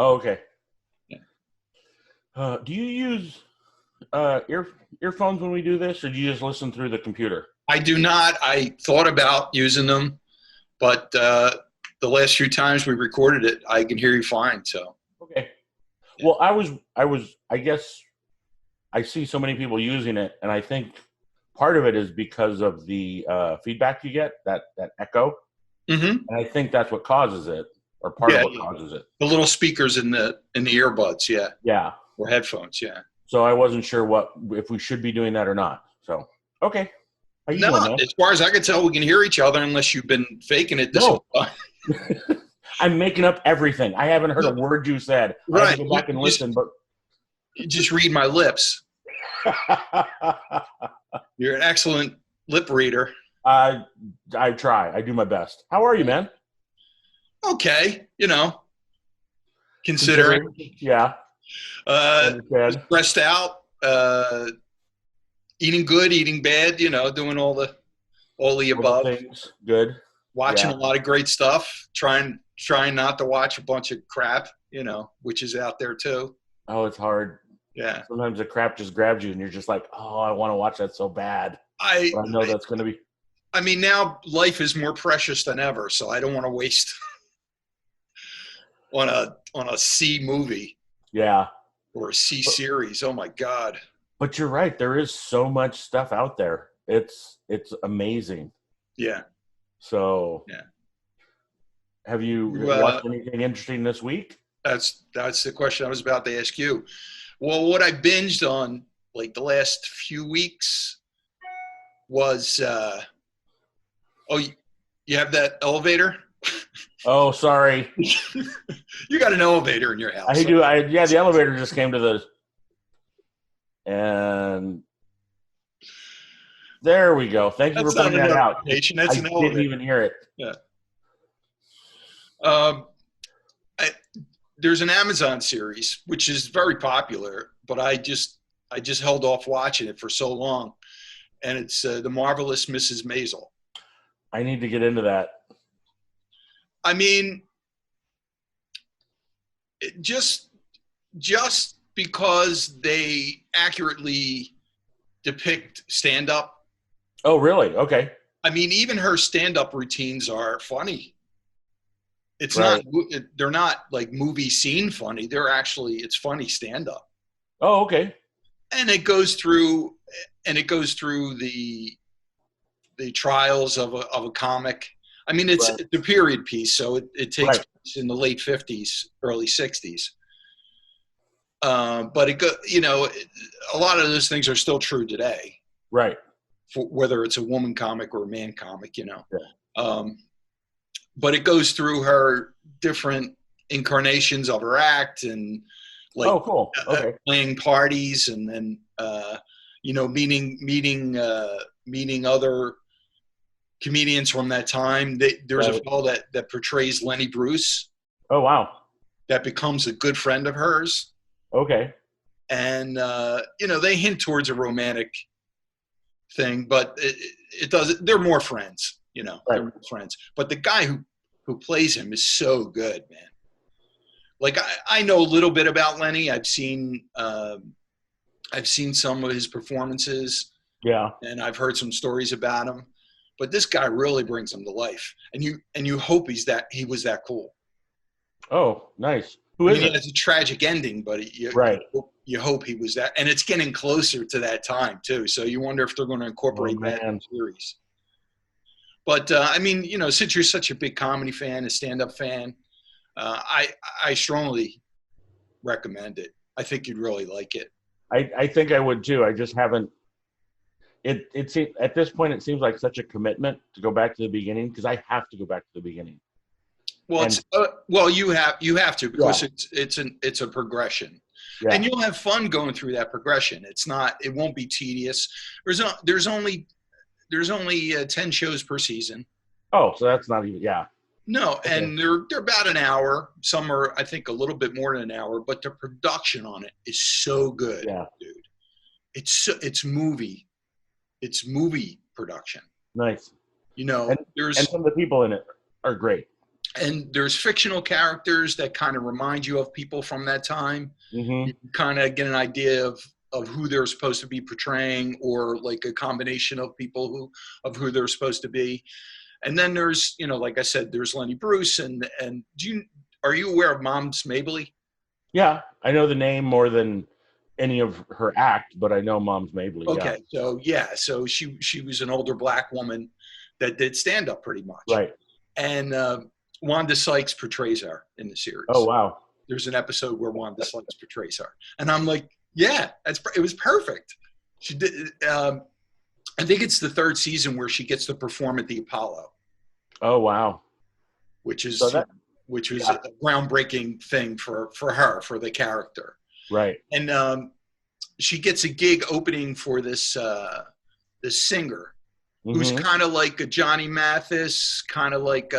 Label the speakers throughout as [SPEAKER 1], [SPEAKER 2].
[SPEAKER 1] Oh, okay.
[SPEAKER 2] Yeah.
[SPEAKER 1] Do you use earphones when we do this, or do you just listen through the computer?
[SPEAKER 2] I do not. I thought about using them, but the last few times we recorded it, I can hear you fine. So
[SPEAKER 1] Okay.
[SPEAKER 2] yeah.
[SPEAKER 1] Well, I guess I see so many people using it, and I think part of it is because of the feedback you get, that echo,
[SPEAKER 2] Mm-hmm.
[SPEAKER 1] and I think that's what causes it, or part of
[SPEAKER 2] Yeah,
[SPEAKER 1] what
[SPEAKER 2] yeah.
[SPEAKER 1] causes it.
[SPEAKER 2] The little speakers in the earbuds, yeah,
[SPEAKER 1] Yeah.
[SPEAKER 2] or headphones, yeah.
[SPEAKER 1] So I wasn't sure if we should be doing that or not. So okay, how you
[SPEAKER 2] No,
[SPEAKER 1] doing, man?
[SPEAKER 2] as far as I can tell, we can hear each other unless you've been faking it this
[SPEAKER 1] No,
[SPEAKER 2] whole time.
[SPEAKER 1] I'm making up everything. I haven't heard a word you said. I had to
[SPEAKER 2] Right.
[SPEAKER 1] go back and listen, but
[SPEAKER 2] You just read my lips. You're an excellent lip reader.
[SPEAKER 1] I try. I do my best. How are you, man?
[SPEAKER 2] Okay, considering
[SPEAKER 1] Considering, yeah, I understand.
[SPEAKER 2] stressed out, eating good, eating bad, doing all the
[SPEAKER 1] All the
[SPEAKER 2] above,
[SPEAKER 1] things good.
[SPEAKER 2] watching
[SPEAKER 1] Yeah.
[SPEAKER 2] a lot of great stuff, trying not to watch a bunch of crap, which is out there too.
[SPEAKER 1] Oh, it's hard.
[SPEAKER 2] Yeah.
[SPEAKER 1] Sometimes the crap just grabs you, and you're just like, "Oh, I want to watch that so bad,"
[SPEAKER 2] I
[SPEAKER 1] but I know that's going to be.
[SPEAKER 2] I mean, now life is more precious than ever, so I don't want to waste on a C movie
[SPEAKER 1] Yeah,
[SPEAKER 2] or a C series. Oh my God.
[SPEAKER 1] but you're right. There is so much stuff out there. It's amazing.
[SPEAKER 2] Yeah.
[SPEAKER 1] So,
[SPEAKER 2] Yeah.
[SPEAKER 1] have you
[SPEAKER 2] Uh,
[SPEAKER 1] watched anything interesting this week?
[SPEAKER 2] that's the question I was about to ask you. Well, what I binged on like the last few weeks was oh, you have that elevator?
[SPEAKER 1] Oh, sorry.
[SPEAKER 2] You got an elevator in your house.
[SPEAKER 1] I do. Yeah, the elevator just came to and there we go. Thank you for
[SPEAKER 2] That's not
[SPEAKER 1] pointing
[SPEAKER 2] a
[SPEAKER 1] that out.
[SPEAKER 2] notification. That's
[SPEAKER 1] I
[SPEAKER 2] an
[SPEAKER 1] didn't
[SPEAKER 2] elevator.
[SPEAKER 1] even hear it.
[SPEAKER 2] Yeah. Um, there's an Amazon series which is very popular, but I just held off watching it for so long, and it's The Marvelous Mrs. Maisel.
[SPEAKER 1] I need to get into that.
[SPEAKER 2] I mean, just because they accurately depict stand up.
[SPEAKER 1] Oh, really? Okay.
[SPEAKER 2] I mean, even her stand up routines are funny. It's
[SPEAKER 1] Right.
[SPEAKER 2] not they're not like movie scene funny. It's funny stand up.
[SPEAKER 1] Oh, okay.
[SPEAKER 2] And it goes through the trials of a comic. I mean, it's
[SPEAKER 1] Right.
[SPEAKER 2] a period piece, so it takes
[SPEAKER 1] Right.
[SPEAKER 2] place in the late 50s, early 60s. But a lot of those things are still true today,
[SPEAKER 1] Right.
[SPEAKER 2] for whether it's a woman comic or a man comic.
[SPEAKER 1] Yeah.
[SPEAKER 2] But it goes through her different incarnations of her act, and like
[SPEAKER 1] Oh, cool. Okay.
[SPEAKER 2] playing parties, and then meeting other comedians from that time. There's a
[SPEAKER 1] Right.
[SPEAKER 2] fellow that portrays Lenny Bruce
[SPEAKER 1] Oh, wow.
[SPEAKER 2] that becomes a good friend of hers,
[SPEAKER 1] Okay.
[SPEAKER 2] and they hint towards a romantic thing, but it doesn't. They're more friends,
[SPEAKER 1] Right.
[SPEAKER 2] they're more friends. But the guy who plays him is so good, man. Like I know a little bit about Lenny. I've seen some of his performances,
[SPEAKER 1] Yeah.
[SPEAKER 2] and I've heard some stories about him. But this guy really brings him to life, and you hope he was that cool.
[SPEAKER 1] Oh, nice. Who
[SPEAKER 2] I
[SPEAKER 1] is
[SPEAKER 2] mean, it
[SPEAKER 1] it?
[SPEAKER 2] has a tragic ending, but
[SPEAKER 1] Right.
[SPEAKER 2] you hope he was that, and it's getting closer to that time too. So you wonder if they're going to
[SPEAKER 1] Oh,
[SPEAKER 2] incorporate that in
[SPEAKER 1] man.
[SPEAKER 2] the series. But I mean, since you're such a big comedy fan, a stand-up fan, I strongly recommend it. I think you'd really like it.
[SPEAKER 1] I think I would too. I just haven't. It seems at this point it seems like such a commitment to go back to the beginning because I have to go back to the beginning.
[SPEAKER 2] Well,
[SPEAKER 1] And
[SPEAKER 2] you have to, because
[SPEAKER 1] yeah,
[SPEAKER 2] it's a progression, and
[SPEAKER 1] yeah.
[SPEAKER 2] you'll have fun going through that progression. It won't be tedious. There's only 10 shows per season.
[SPEAKER 1] Oh, so that's not even. Yeah.
[SPEAKER 2] No,
[SPEAKER 1] Okay.
[SPEAKER 2] and they're about an hour. Some are, I think, a little bit more than an hour, but the production on it is so good,
[SPEAKER 1] Yeah.
[SPEAKER 2] dude. It's movie production.
[SPEAKER 1] Nice. And
[SPEAKER 2] There's
[SPEAKER 1] some of the people in it are great.
[SPEAKER 2] And there's fictional characters that kind of remind you of people from that time.
[SPEAKER 1] Mm-hmm.
[SPEAKER 2] You kind of get an idea of who they're supposed to be portraying, or like a combination of people who they're supposed to be. And then there's, like I said, there's Lenny Bruce, and are you aware of Moms Mabley?
[SPEAKER 1] Yeah, I know the name more than any of her act, but I know Mom's Mabley.
[SPEAKER 2] Okay, so she was an older black woman that did stand up pretty much,
[SPEAKER 1] Right.
[SPEAKER 2] and Wanda Sykes portrays her in the series.
[SPEAKER 1] Oh wow.
[SPEAKER 2] There's an episode where Wanda Sykes portrays her, and I'm like, yeah, it was perfect. She did. I think it's the third season where she gets to perform at the Apollo.
[SPEAKER 1] Oh wow.
[SPEAKER 2] Which was
[SPEAKER 1] yeah.
[SPEAKER 2] a groundbreaking thing for her, for the character.
[SPEAKER 1] Right.
[SPEAKER 2] And she gets a gig opening for this singer, mm-hmm. who's kind of like a Johnny Mathis, kind of like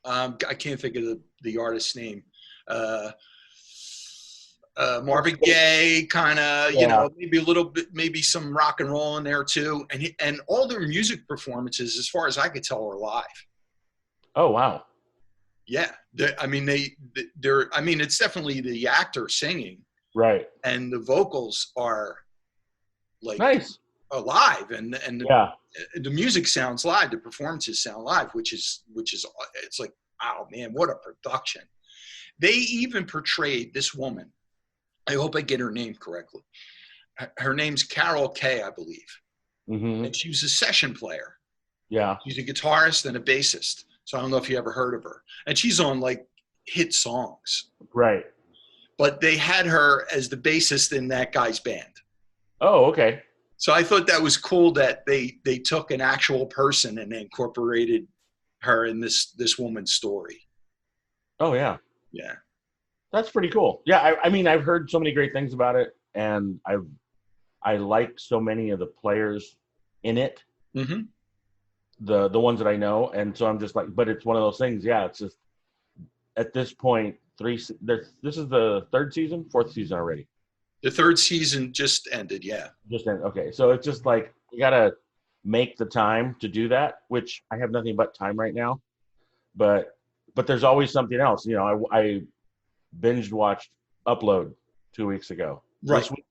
[SPEAKER 2] I can't think of the artist's name. Marvin Gaye, kind of, maybe a little bit, maybe some rock and roll in there too. And all their music performances, as far as I could tell, are live.
[SPEAKER 1] Oh, wow.
[SPEAKER 2] Yeah. It's definitely the actor singing.
[SPEAKER 1] Right.
[SPEAKER 2] And the vocals are like
[SPEAKER 1] nice.
[SPEAKER 2] Alive. And the music sounds live. The performances sound live, which is, it's like, oh man, what a production. They even portrayed this woman. I hope I get her name correctly. Her name's Carol Kay, I believe.
[SPEAKER 1] Mm-hmm.
[SPEAKER 2] And she was a session player.
[SPEAKER 1] Yeah.
[SPEAKER 2] She's a guitarist and a bassist. So I don't know if you ever heard of her. And she's on like hit songs.
[SPEAKER 1] Right.
[SPEAKER 2] But they had her as the bassist in that guy's band.
[SPEAKER 1] Oh, okay.
[SPEAKER 2] So I thought that was cool that they took an actual person and incorporated her in this woman's story.
[SPEAKER 1] Oh, yeah.
[SPEAKER 2] Yeah.
[SPEAKER 1] That's pretty cool. Yeah, I mean, I've heard so many great things about it, and I like so many of the players in it.
[SPEAKER 2] Mm-hmm.
[SPEAKER 1] The ones that I know, and so I'm just like, but it's one of those things. Yeah, it's just at this point, this is the fourth season already.
[SPEAKER 2] The third season just ended. Yeah,
[SPEAKER 1] just ended. Okay, so it's just like you gotta make the time to do that, which I have nothing but time right now. But there's always something else. I binged watched Upload 2 weeks ago.
[SPEAKER 2] Right.
[SPEAKER 1] This week,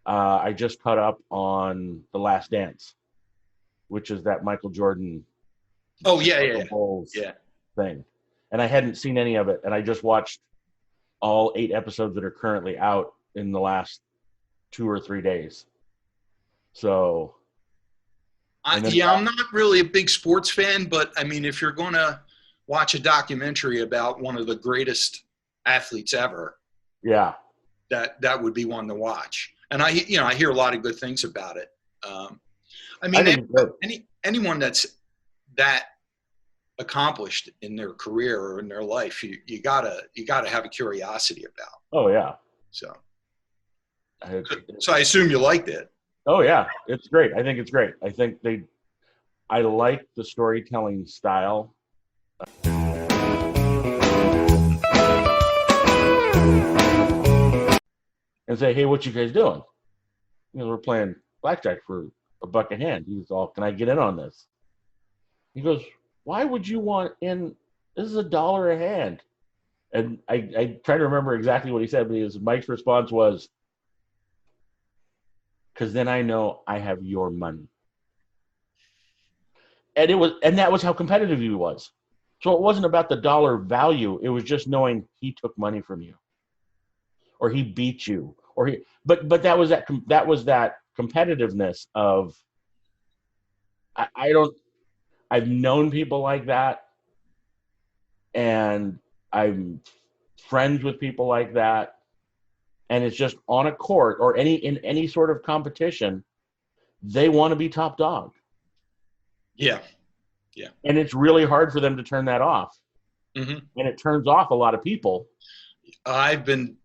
[SPEAKER 1] I just caught up on The Last Dance, which is that Michael Jordan.
[SPEAKER 2] Oh yeah.
[SPEAKER 1] Thing, and I hadn't seen any of it, and I just watched all 8 episodes that are currently out in the last 2 or 3 days. So,
[SPEAKER 2] I'm not really a big sports fan, but I mean, if you're going to watch a documentary about one of the greatest athletes ever,
[SPEAKER 1] yeah,
[SPEAKER 2] that would be one to watch. And I hear a lot of good things about it. I mean, anyone that's that accomplished in their career or in their life, you gotta have a curiosity about.
[SPEAKER 1] Oh yeah.
[SPEAKER 2] So I assume you liked it.
[SPEAKER 1] Oh yeah, it's great. I think it's great. I like the storytelling style. And say, hey, what you guys doing? We're playing blackjack for $1 a hand. He's all, can I get in on this? He goes, why would you want in? This is $1 a hand. And I try to remember exactly what he said, but Mike's response was, because then I know I have your money. And that was how competitive he was. So it wasn't about the dollar value. It was just knowing he took money from you, or he beat you, but that was that competitiveness of, I've known people like that, and I'm friends with people like that, and it's just on a court or in any sort of competition, they want to be top dog.
[SPEAKER 2] Yeah.
[SPEAKER 1] And it's really hard for them to turn that off.
[SPEAKER 2] Mm-hmm.
[SPEAKER 1] And it turns off a lot of people. I've
[SPEAKER 2] been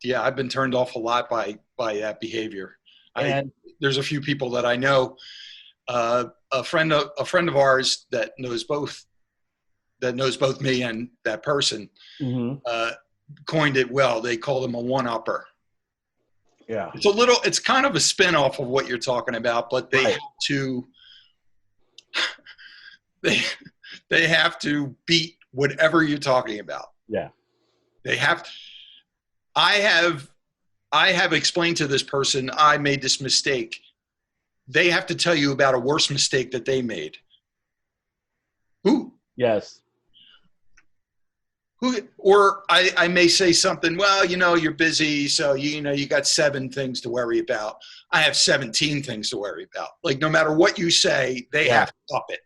[SPEAKER 2] turned off a lot by that behavior.
[SPEAKER 1] And
[SPEAKER 2] there's a few people that I know, a friend of ours that knows both me and that person,
[SPEAKER 1] mm-hmm.
[SPEAKER 2] Coined it well. They called him a one-upper.
[SPEAKER 1] Yeah.
[SPEAKER 2] It's kind of a spin-off of what you're talking about, but they have to, they they have to beat whatever you're talking about.
[SPEAKER 1] Yeah.
[SPEAKER 2] They have. I have explained to this person I made this mistake. They have to tell you about a worse mistake that they made. Who?
[SPEAKER 1] Yes.
[SPEAKER 2] Or I may say something, well, you're busy, so you got 7 things to worry about. I have 17 things to worry about. Like, no matter what you say, they
[SPEAKER 1] Yeah.
[SPEAKER 2] have to up it.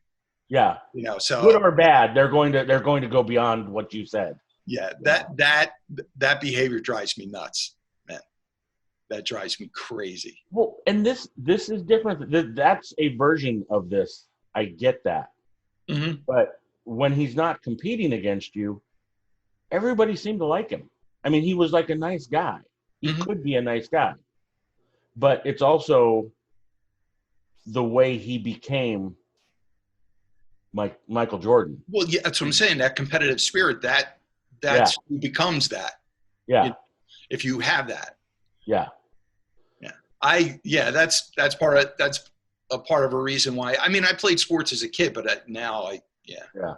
[SPEAKER 1] Yeah.
[SPEAKER 2] So
[SPEAKER 1] good or bad, they're going to go beyond what you said.
[SPEAKER 2] yeah, that behavior drives me nuts, man. That drives me crazy.
[SPEAKER 1] Well, and this is different. That's a version of this. I get that.
[SPEAKER 2] Mm-hmm.
[SPEAKER 1] But when he's not competing against you, everybody seemed to like him. I mean, he was like a nice guy. He
[SPEAKER 2] Mm-hmm.
[SPEAKER 1] could be a nice guy. But it's also the way he became Michael Jordan.
[SPEAKER 2] Well, yeah, that's what I'm saying. That competitive spirit, that's who becomes that.
[SPEAKER 1] Yeah.
[SPEAKER 2] If you have that.
[SPEAKER 1] Yeah.
[SPEAKER 2] Yeah. That's a part of a reason why. I mean, I played sports as a kid, but now
[SPEAKER 1] Yeah.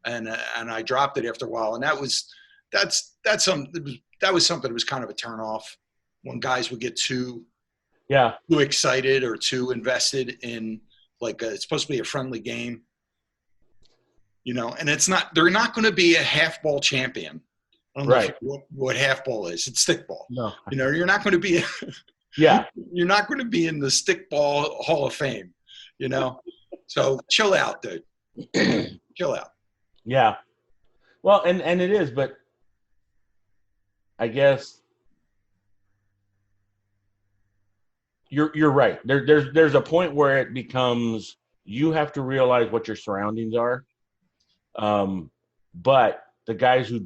[SPEAKER 2] And I dropped it after a while, and that was something that was kind of a turn off when guys would get too excited or too invested in, like, it's supposed to be a friendly game, and it's not. They're not going to be a half ball champion. I don't know what half ball is. It's stick ball.
[SPEAKER 1] No.
[SPEAKER 2] You're not going to be.
[SPEAKER 1] Yeah.
[SPEAKER 2] You're not going to be in the stick ball Hall of Fame. So chill out, dude. Chill out.
[SPEAKER 1] Yeah. Well, and it is, but I guess you're right. There's a point where it becomes, you have to realize what your surroundings are. But the guys who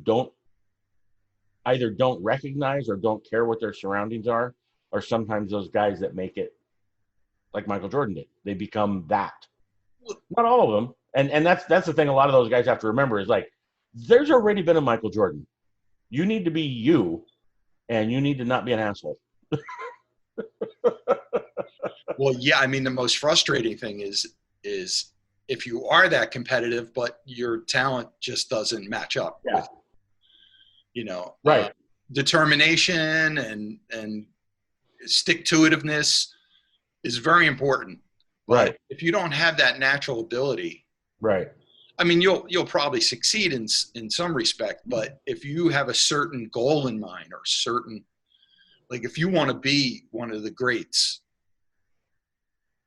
[SPEAKER 1] either don't recognize or don't care what their surroundings are sometimes those guys that make it like Michael Jordan did. They become that. Not all of them. And that's the thing a lot of those guys have to remember is, like, there's already been a Michael Jordan. You need to be you, and you need to not be an asshole.
[SPEAKER 2] Well, yeah, I mean, the most frustrating thing is if you are that competitive, but your talent just doesn't match up with,
[SPEAKER 1] right.
[SPEAKER 2] Determination and stick-to-itiveness is very important. But
[SPEAKER 1] right.
[SPEAKER 2] if you don't have that natural ability,
[SPEAKER 1] right.
[SPEAKER 2] I mean, you'll probably succeed in some respect, but if you have a certain goal in mind or like, if you want to be one of the greats,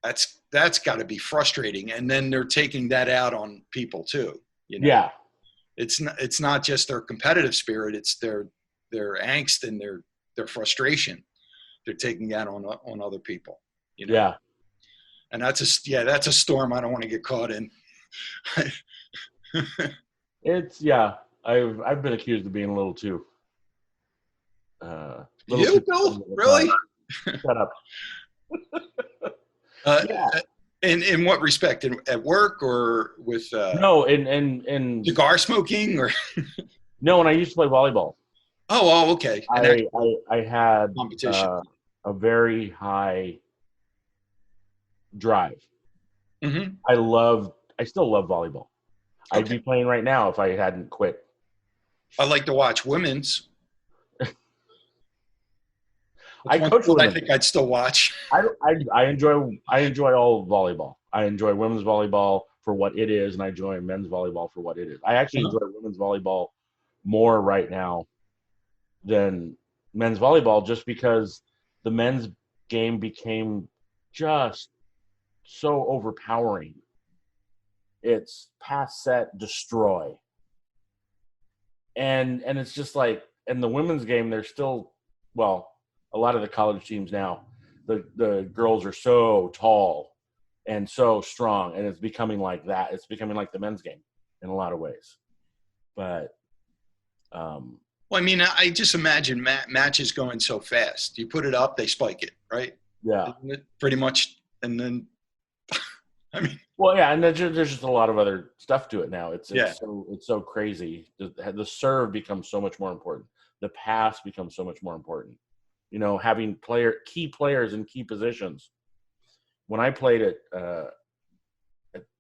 [SPEAKER 2] that's got to be frustrating. And then they're taking that out on people too.
[SPEAKER 1] Yeah.
[SPEAKER 2] It's not just their competitive spirit; it's their angst and their frustration. They're taking that on other people.
[SPEAKER 1] Yeah.
[SPEAKER 2] And that's a storm I don't want to get caught in.
[SPEAKER 1] I've been accused of being a little too.
[SPEAKER 2] Bill? Really?
[SPEAKER 1] Shut up.
[SPEAKER 2] Yeah. In what respect? At work or with?
[SPEAKER 1] No, in
[SPEAKER 2] cigar smoking or?
[SPEAKER 1] No, when I used to play volleyball.
[SPEAKER 2] Oh, okay.
[SPEAKER 1] I had
[SPEAKER 2] competition.
[SPEAKER 1] A very high drive.
[SPEAKER 2] Mm-hmm.
[SPEAKER 1] I still love volleyball. Okay. I'd be playing right now if I hadn't quit.
[SPEAKER 2] I like to watch women's.
[SPEAKER 1] I coach women.
[SPEAKER 2] I think I'd still watch.
[SPEAKER 1] I enjoy all volleyball. I enjoy women's volleyball for what it is, and I enjoy men's volleyball for what it is. I actually enjoy women's volleyball more right now than men's volleyball, just because the men's game became just so overpowering. It's pass, set, destroy. And it's just like, in the women's game, they're still, well, a lot of the college teams now, the girls are so tall and so strong, and it's becoming like that. It's becoming like the men's game in a lot of ways. But
[SPEAKER 2] well, I mean, I just imagine matches going so fast. You put it up, they spike it, right?
[SPEAKER 1] Yeah.
[SPEAKER 2] Pretty much. And then, I mean.
[SPEAKER 1] Well, yeah, and there's just a lot of other stuff to it now. It's so crazy. The serve becomes so much more important. The pass becomes so much more important. Having key players in key positions. When I played at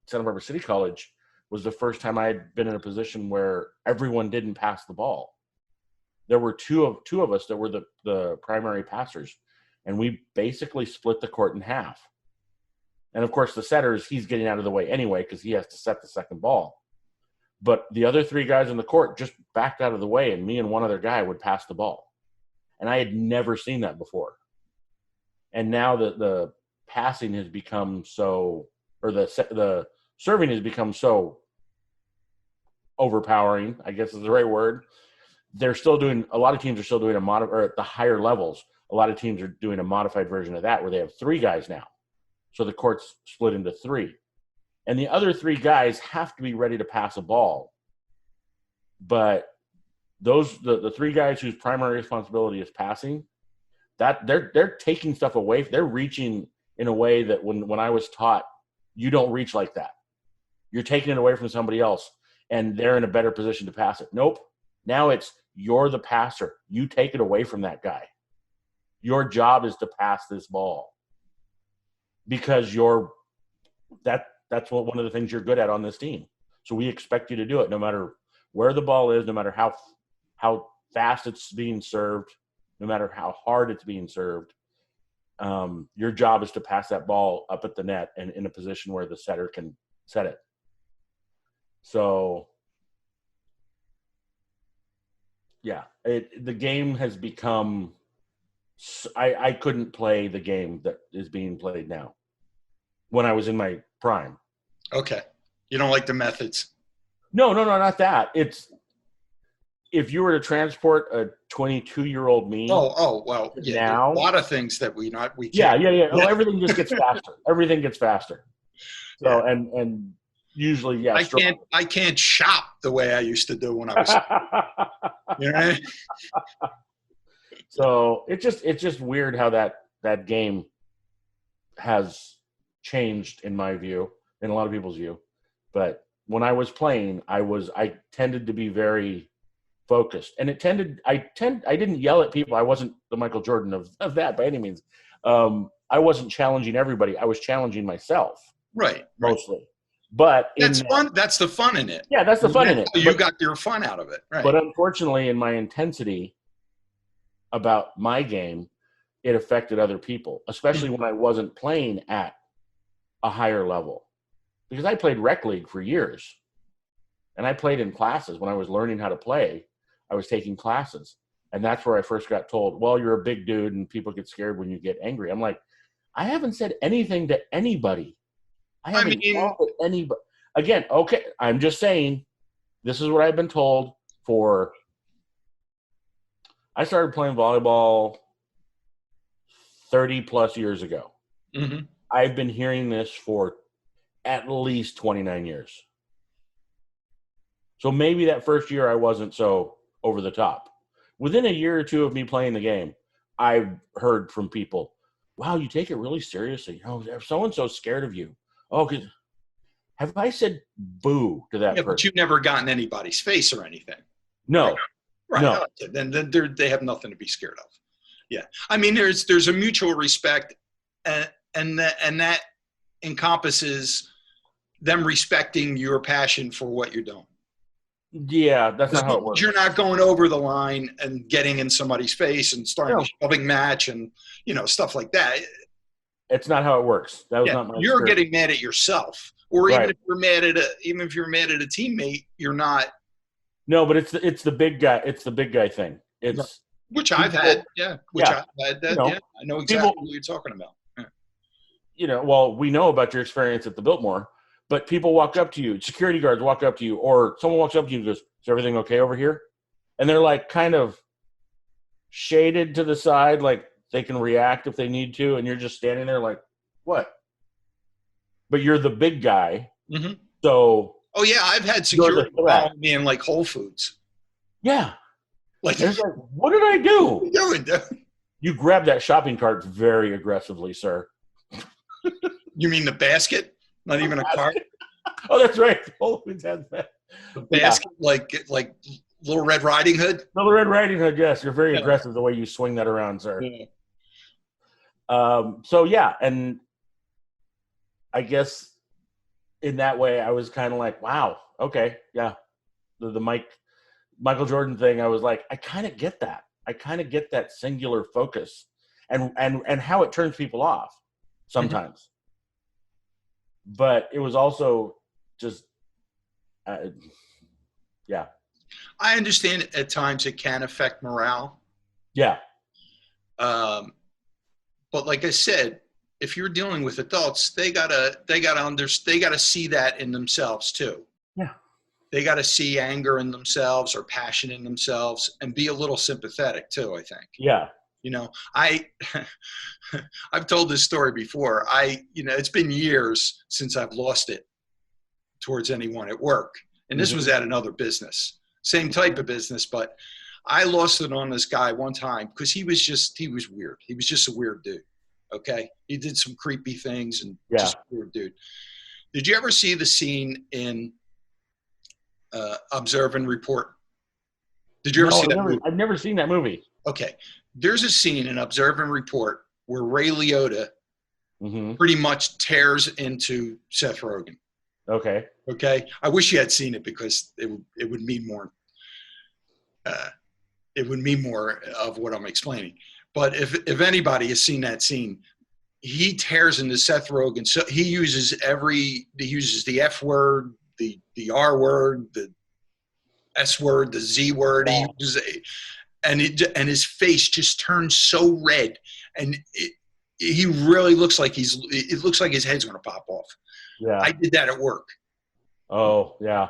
[SPEAKER 1] Santa Barbara City College, was the first time I had been in a position where everyone didn't pass the ball. There were two of us that were the primary passers, and we basically split the court in half. And of course, the setters, he's getting out of the way anyway because he has to set the second ball. But the other three guys in the court just backed out of the way, and me and one other guy would pass the ball. And I had never seen that before. And now the passing has become so, or the serving has become so overpowering, I guess is the right word. A lot of teams are still doing or at the higher levels, a lot of teams are doing a modified version of that where they have three guys now. So the court's split into three. And the other three guys have to be ready to pass a ball. But the three guys whose primary responsibility is passing, that they're taking stuff away. They're reaching in a way that when I was taught, you don't reach like that. You're taking it away from somebody else, and they're in a better position to pass it. Nope. Now you're the passer. You take it away from that guy. Your job is to pass this ball because that's one of the things you're good at on this team. So we expect you to do it no matter where the ball is, no matter how fast it's being served, no matter how hard it's being served. Your job is to pass that ball up at the net and in a position where the setter can set it. So, yeah, the game has become – I couldn't play the game that is being played now when I was in my prime.
[SPEAKER 2] Okay. You don't like the methods?
[SPEAKER 1] No, not that. It's if you were to transport a 22-year-old me.
[SPEAKER 2] Oh, well, yeah.
[SPEAKER 1] Now,
[SPEAKER 2] a lot of things that we can't.
[SPEAKER 1] Yeah. Well, everything just gets faster. Everything gets faster. So
[SPEAKER 2] yeah.
[SPEAKER 1] and usually, yeah.
[SPEAKER 2] I can't shop the way I used to do when I was. You know what I mean?
[SPEAKER 1] So it's just weird how that game has changed in my view, in a lot of people's view. But when I was playing, I tended to be very focused, and I didn't yell at people. I wasn't the Michael Jordan of that by any means. I wasn't challenging everybody. I was challenging myself,
[SPEAKER 2] right?
[SPEAKER 1] Mostly. But
[SPEAKER 2] that's fun. That's the fun in it.
[SPEAKER 1] Yeah, that's the fun in it.
[SPEAKER 2] You got your fun out of it, right?
[SPEAKER 1] But unfortunately, in my intensity about my game, it affected other people, especially when I wasn't playing at a higher level. Because I played rec league for years, and I played in classes. When I was learning how to play, I was taking classes, and that's where I first got told, well, you're a big dude, and people get scared when you get angry. I'm like, I haven't said anything to anybody. I haven't yelled at anybody. Again, okay, I'm just saying, this is what I've been told for – I started playing volleyball 30-plus years ago.
[SPEAKER 2] Mm-hmm.
[SPEAKER 1] I've been hearing this for at least 29 years. So maybe that first year I wasn't so over the top. Within a year or two of me playing the game, I've heard from people, wow, you take it really seriously. So-and-so's scared of you. Oh, have I said boo to that person?
[SPEAKER 2] But you've never gotten anybody's face or anything.
[SPEAKER 1] No.
[SPEAKER 2] Right.
[SPEAKER 1] No.
[SPEAKER 2] Then they have nothing to be scared of. Yeah. I mean, there's a mutual respect, and that encompasses them respecting your passion for what you're doing.
[SPEAKER 1] Yeah, that's not how it works.
[SPEAKER 2] You're not going over the line and getting in somebody's face and starting a shoving match and stuff like that.
[SPEAKER 1] It's not how it works. That was not my
[SPEAKER 2] You're
[SPEAKER 1] experience.
[SPEAKER 2] getting mad at yourself, or even if you're mad at a teammate, you're not.
[SPEAKER 1] No, but it's the big guy. It's the big guy thing. It's
[SPEAKER 2] which I've had. Yeah. I've had that. I know exactly what you're talking about. Yeah.
[SPEAKER 1] Well, we know about your experience at the Biltmore, but people walk up to you, security guards walk up to you, or someone walks up to you and goes, is everything okay over here? And they're like kind of shaded to the side, like they can react if they need to, and you're just standing there like, what? But you're the big guy.
[SPEAKER 2] Mm-hmm.
[SPEAKER 1] So.
[SPEAKER 2] Oh, yeah, I've had security following me in like Whole Foods.
[SPEAKER 1] Yeah. Like, what did I do?
[SPEAKER 2] What are you doing, dude?
[SPEAKER 1] You grabbed that shopping cart very aggressively, sir.
[SPEAKER 2] You mean the basket? Not even a cart?
[SPEAKER 1] Oh, that's right. Whole Foods has that.
[SPEAKER 2] The basket, like Little Red Riding Hood?
[SPEAKER 1] Little Red Riding Hood, yes. You're very aggressive the way you swing that around, sir. Yeah. And I guess in that way, I was kind of like, wow, okay, yeah. The Michael Jordan thing, I was like, I kind of get that. I kind of get that singular focus and how it turns people off sometimes. But it was also just, yeah.
[SPEAKER 2] I understand at times it can affect morale.
[SPEAKER 1] Yeah.
[SPEAKER 2] But like I said, if you're dealing with adults, they gotta see that in themselves too.
[SPEAKER 1] Yeah.
[SPEAKER 2] They gotta see anger in themselves or passion in themselves and be a little sympathetic too, I think.
[SPEAKER 1] Yeah.
[SPEAKER 2] You know, I've told this story before. It's been years since I've lost it towards anyone at work. And this was at another business, same type of business, but I lost it on this guy one time because he was weird. He was just a weird dude. Okay. He did some creepy things and just a weird dude. Did you ever see the scene in Observe and Report? Did you ever see that movie?
[SPEAKER 1] I've never seen that movie.
[SPEAKER 2] Okay. There's a scene in Observe and Report where Ray Liotta pretty much tears into Seth Rogen.
[SPEAKER 1] Okay.
[SPEAKER 2] Okay. I wish you had seen it because it would mean more. It would mean more of what I'm explaining. But if anybody has seen that scene, he tears into Seth Rogen. So he uses the F word, the R word, the S word, the Z word. He uses and his face just turns so red, and he really looks like it looks like his head's going to pop off.
[SPEAKER 1] Yeah.
[SPEAKER 2] I did that at work.
[SPEAKER 1] Oh, yeah.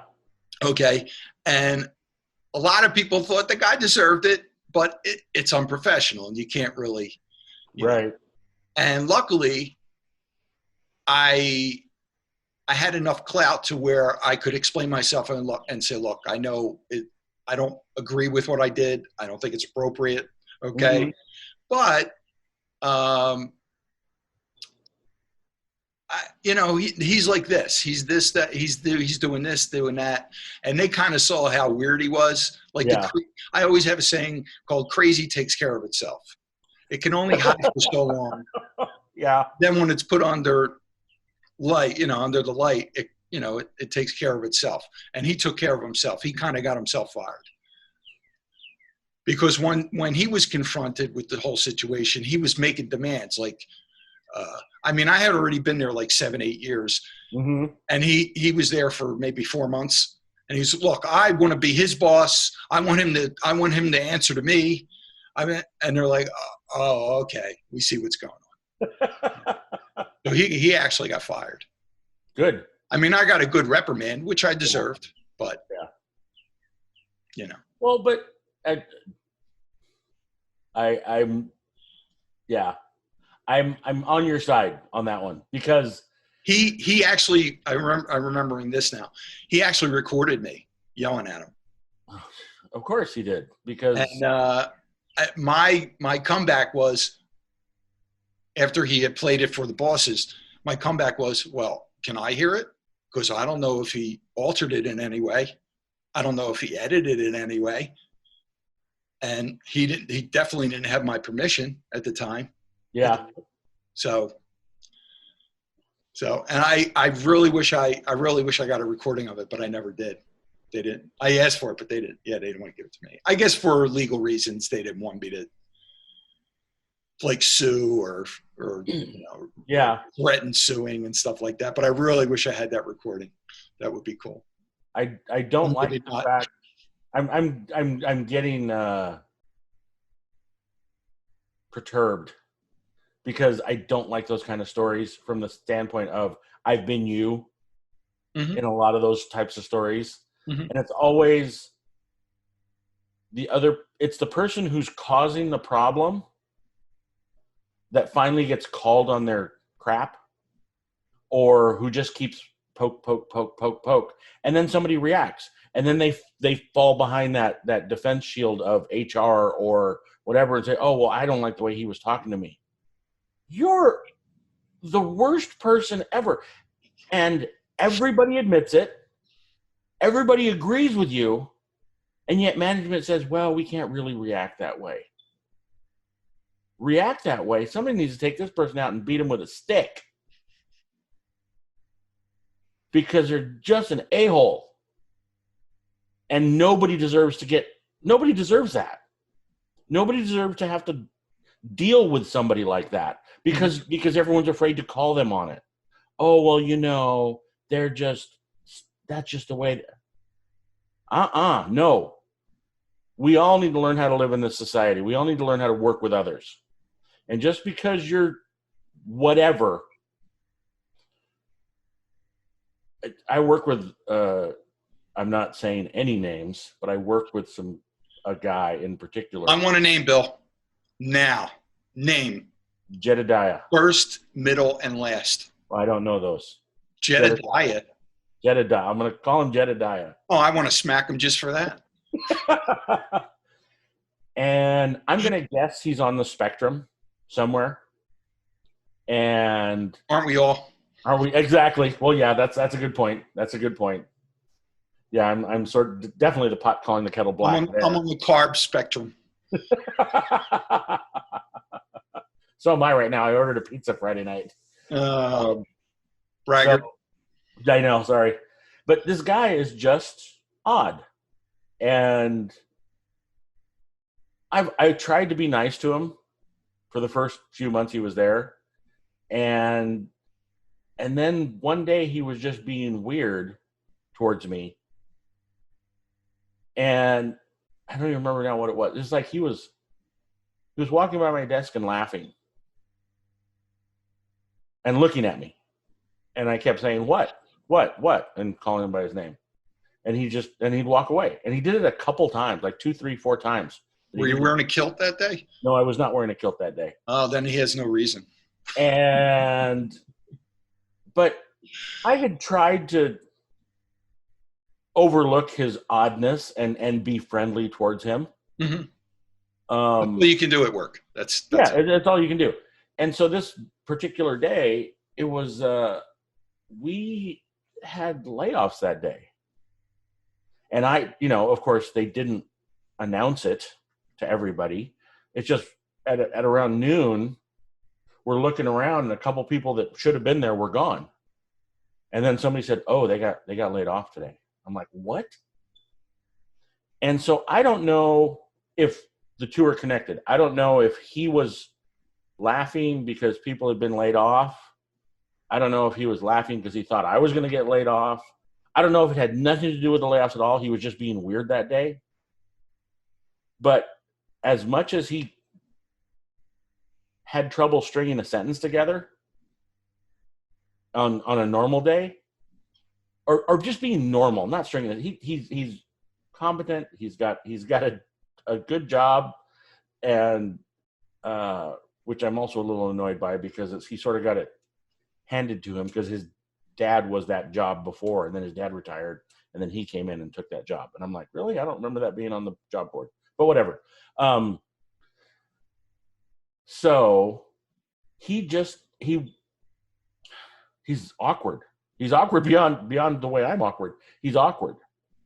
[SPEAKER 2] Okay. And a lot of people thought the guy deserved it, but it's unprofessional and you can't really.
[SPEAKER 1] Right.
[SPEAKER 2] Know. And luckily, I had enough clout to where I could explain myself and say, look, I know I don't agree with what I did. I don't think it's appropriate. Okay. But, he's like this. He's this, that. He's doing this, doing that, and they kind of saw how weird he was. Like I always have a saying called "crazy takes care of itself." It can only hide for so long.
[SPEAKER 1] Yeah.
[SPEAKER 2] Then when it's put under light, under the light, it takes care of itself. And he took care of himself. He kind of got himself fired because when he was confronted with the whole situation, he was making demands like. I had already been there like 7-8 years, and he was there for maybe 4 months. And he's, look, I want to be his boss. I want him to answer to me. And they're like, oh, okay, we see what's going on. So he actually got fired.
[SPEAKER 1] Good.
[SPEAKER 2] I got a good reprimand, which I deserved, but
[SPEAKER 1] Well, but I'm on your side on that one because
[SPEAKER 2] he actually I'm remembering this now. He actually recorded me yelling at him.
[SPEAKER 1] Of course he did because
[SPEAKER 2] my comeback was after he had played it for the bosses. My comeback was, well, can I hear it? Because I don't know if he altered it in any way. I don't know if he edited it in any way. And he definitely didn't have my permission at the time.
[SPEAKER 1] Yeah.
[SPEAKER 2] So, and I really wish I got a recording of it, but I never did. They didn't. I asked for it, but they didn't. Yeah, they didn't want to give it to me. I guess for legal reasons, they didn't want me to like sue or threaten suing and stuff like that. But I really wish I had that recording. That would be cool.
[SPEAKER 1] I don't like the fact I'm getting perturbed because I don't like those kind of stories from the standpoint of I've been you in a lot of those types of stories. And it's always it's the person who's causing the problem that finally gets called on their crap or who just keeps poke. And then somebody reacts. And then they fall behind that defense shield of HR or whatever and say, oh, well, I don't like the way he was talking to me. You're the worst person ever. And everybody admits it. Everybody agrees with you. And yet management says, well, we can't really react that way. React that way. Somebody needs to take this person out and beat him with a stick. because they're just an a-hole. And nobody deserves that. Nobody deserves to have to deal with somebody like that because everyone's afraid to call them on it. Oh, well, that's just the way. No. We all need to learn how to live in this society. We all need to learn how to work with others. And just because you're whatever, I work with, I'm not saying any names, but I work with a guy in particular.
[SPEAKER 2] I want a name, Bill. Now. Name.
[SPEAKER 1] Jedediah.
[SPEAKER 2] First, middle, and last.
[SPEAKER 1] Well, I don't know those.
[SPEAKER 2] Jedediah.
[SPEAKER 1] Jedediah. I'm going to call him Jedediah.
[SPEAKER 2] Oh, I want to smack him just for that.
[SPEAKER 1] And I'm going to guess he's on the spectrum somewhere. And
[SPEAKER 2] aren't we all?
[SPEAKER 1] Are we? Exactly. Well, yeah, that's a good point. That's a good point. Yeah, I'm sort of definitely the pot calling the kettle black.
[SPEAKER 2] I'm on the carb spectrum.
[SPEAKER 1] So am I right now. I ordered a pizza Friday night.
[SPEAKER 2] Bragger.
[SPEAKER 1] So, I know, sorry. But this guy is just odd. And I tried to be nice to him for the first few months he was there. And then one day he was just being weird towards me. And I don't even remember now what it was. It's like he was walking by my desk and laughing and looking at me. And I kept saying, what? And calling him by his name. And he'd walk away. And he did it a couple times, like 2, 3, 4 times.
[SPEAKER 2] Were you wearing a kilt that day?
[SPEAKER 1] No, I was not wearing a kilt that day.
[SPEAKER 2] Oh, then he has no reason.
[SPEAKER 1] But I had tried to overlook his oddness and be friendly towards him.
[SPEAKER 2] Mm-hmm. Well, you can do at work. That's
[SPEAKER 1] all you can do. And so this particular day, it was we had layoffs that day, and of course, they didn't announce it to everybody. It's just at around noon, we're looking around, and a couple people that should have been there were gone. And then somebody said, "Oh, they got laid off today." I'm like, "What?" And so I don't know if the two are connected. I don't know if he was laughing because people had been laid off. I don't know if he was laughing because he thought I was going to get laid off. I don't know if it had nothing to do with the layoffs at all. He was just being weird that day. But as much as he had trouble stringing a sentence together on a normal day, or just being normal, not stringing it, he's competent. He's got a good job, and which I'm also a little annoyed by because he sort of got it handed to him because his dad was that job before, and then his dad retired, and then he came in and took that job. And I'm like, really? I don't remember that being on the job board, but whatever. So he's awkward. He's awkward beyond the way I'm awkward. He's awkward.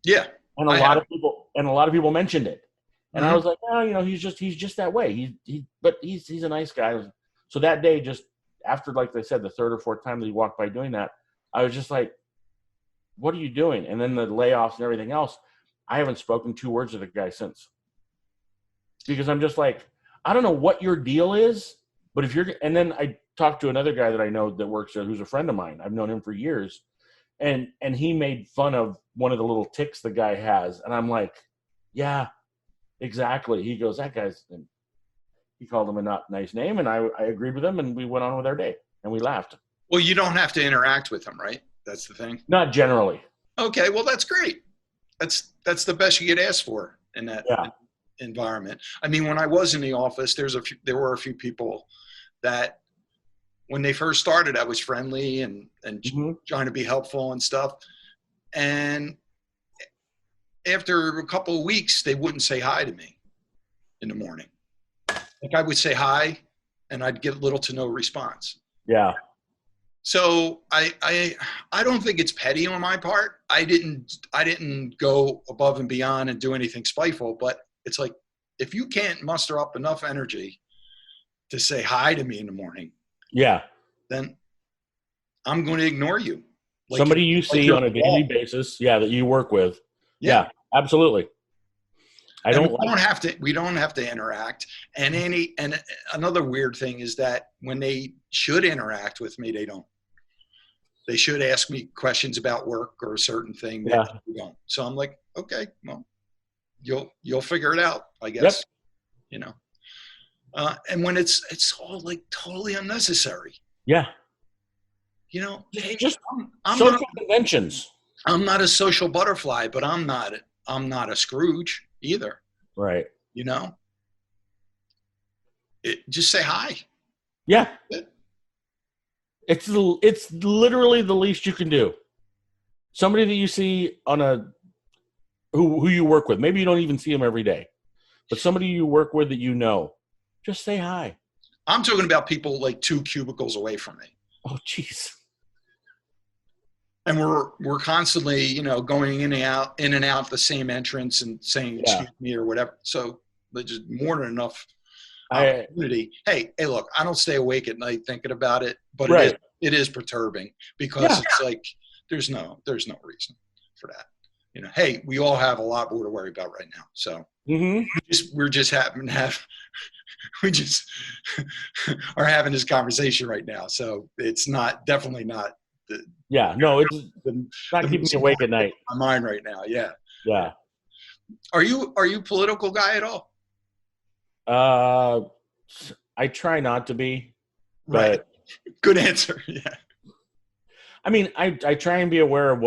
[SPEAKER 2] Yeah.
[SPEAKER 1] And a lot of people mentioned it. And
[SPEAKER 2] Mm-hmm.
[SPEAKER 1] I was like, oh, he's just that way. But he's a nice guy. So that day, just after, like I said, the third or fourth time that he walked by doing that, I was just like, what are you doing? And then the layoffs and everything else, I haven't spoken 2 words to the guy since. Because I'm just like, I don't know what your deal is, but and then I talked to another guy that I know that works there who's a friend of mine. I've known him for years. And he made fun of one of the little tics the guy has. And I'm like, yeah, exactly. He goes, that guy's, and he called him a not nice name. And I agreed with him, and we went on with our day and we laughed.
[SPEAKER 2] Well, you don't have to interact with him, right? That's the thing.
[SPEAKER 1] Not generally.
[SPEAKER 2] Okay. Well, that's great. That's the best you could ask for in that environment. I mean, when I was in the office, there were a few people that when they first started, I was friendly and
[SPEAKER 1] Mm-hmm.
[SPEAKER 2] trying to be helpful and stuff. And after a couple of weeks, they wouldn't say hi to me in the morning. Like I would say hi and I'd get little to no response.
[SPEAKER 1] Yeah.
[SPEAKER 2] So I don't think it's petty on my part. I didn't go above and beyond and do anything spiteful, but it's like, if you can't muster up enough energy to say hi to me in the morning,
[SPEAKER 1] yeah,
[SPEAKER 2] then I'm going to ignore you.
[SPEAKER 1] Somebody you see
[SPEAKER 2] your
[SPEAKER 1] on a daily basis, that you work with.
[SPEAKER 2] Yeah,
[SPEAKER 1] absolutely.
[SPEAKER 2] We don't have to interact. And another weird thing is that when they should interact with me, they don't. They should ask me questions about work or a certain thing that they don't. So I'm like, okay, well, you'll figure it out, I guess. Yep. And when it's all like totally unnecessary.
[SPEAKER 1] Yeah.
[SPEAKER 2] Hey,
[SPEAKER 1] just social conventions.
[SPEAKER 2] I'm not a social butterfly, but I'm not a Scrooge either.
[SPEAKER 1] Right.
[SPEAKER 2] Just say hi.
[SPEAKER 1] Yeah. It's literally the least you can do. Somebody that you see on who you work with, maybe you don't even see them every day, but somebody you work with that just say hi.
[SPEAKER 2] I'm talking about people like 2 cubicles away from me.
[SPEAKER 1] Oh, jeez.
[SPEAKER 2] And we're constantly, going in and out the same entrance and saying excuse me or whatever. So there's just more than enough opportunity. Hey, look, I don't stay awake at night thinking about it, but it is perturbing because it's like there's no reason for that. Hey, we all have a lot more to worry about right now. So we're just happen to have we just are having this conversation right now. So it's definitely not.
[SPEAKER 1] It's not keeping me awake at night.
[SPEAKER 2] My mind right now. Yeah.
[SPEAKER 1] Yeah.
[SPEAKER 2] Are you a political guy at all?
[SPEAKER 1] I try not to be.
[SPEAKER 2] Right. Good answer. Yeah.
[SPEAKER 1] I mean, I try and be aware of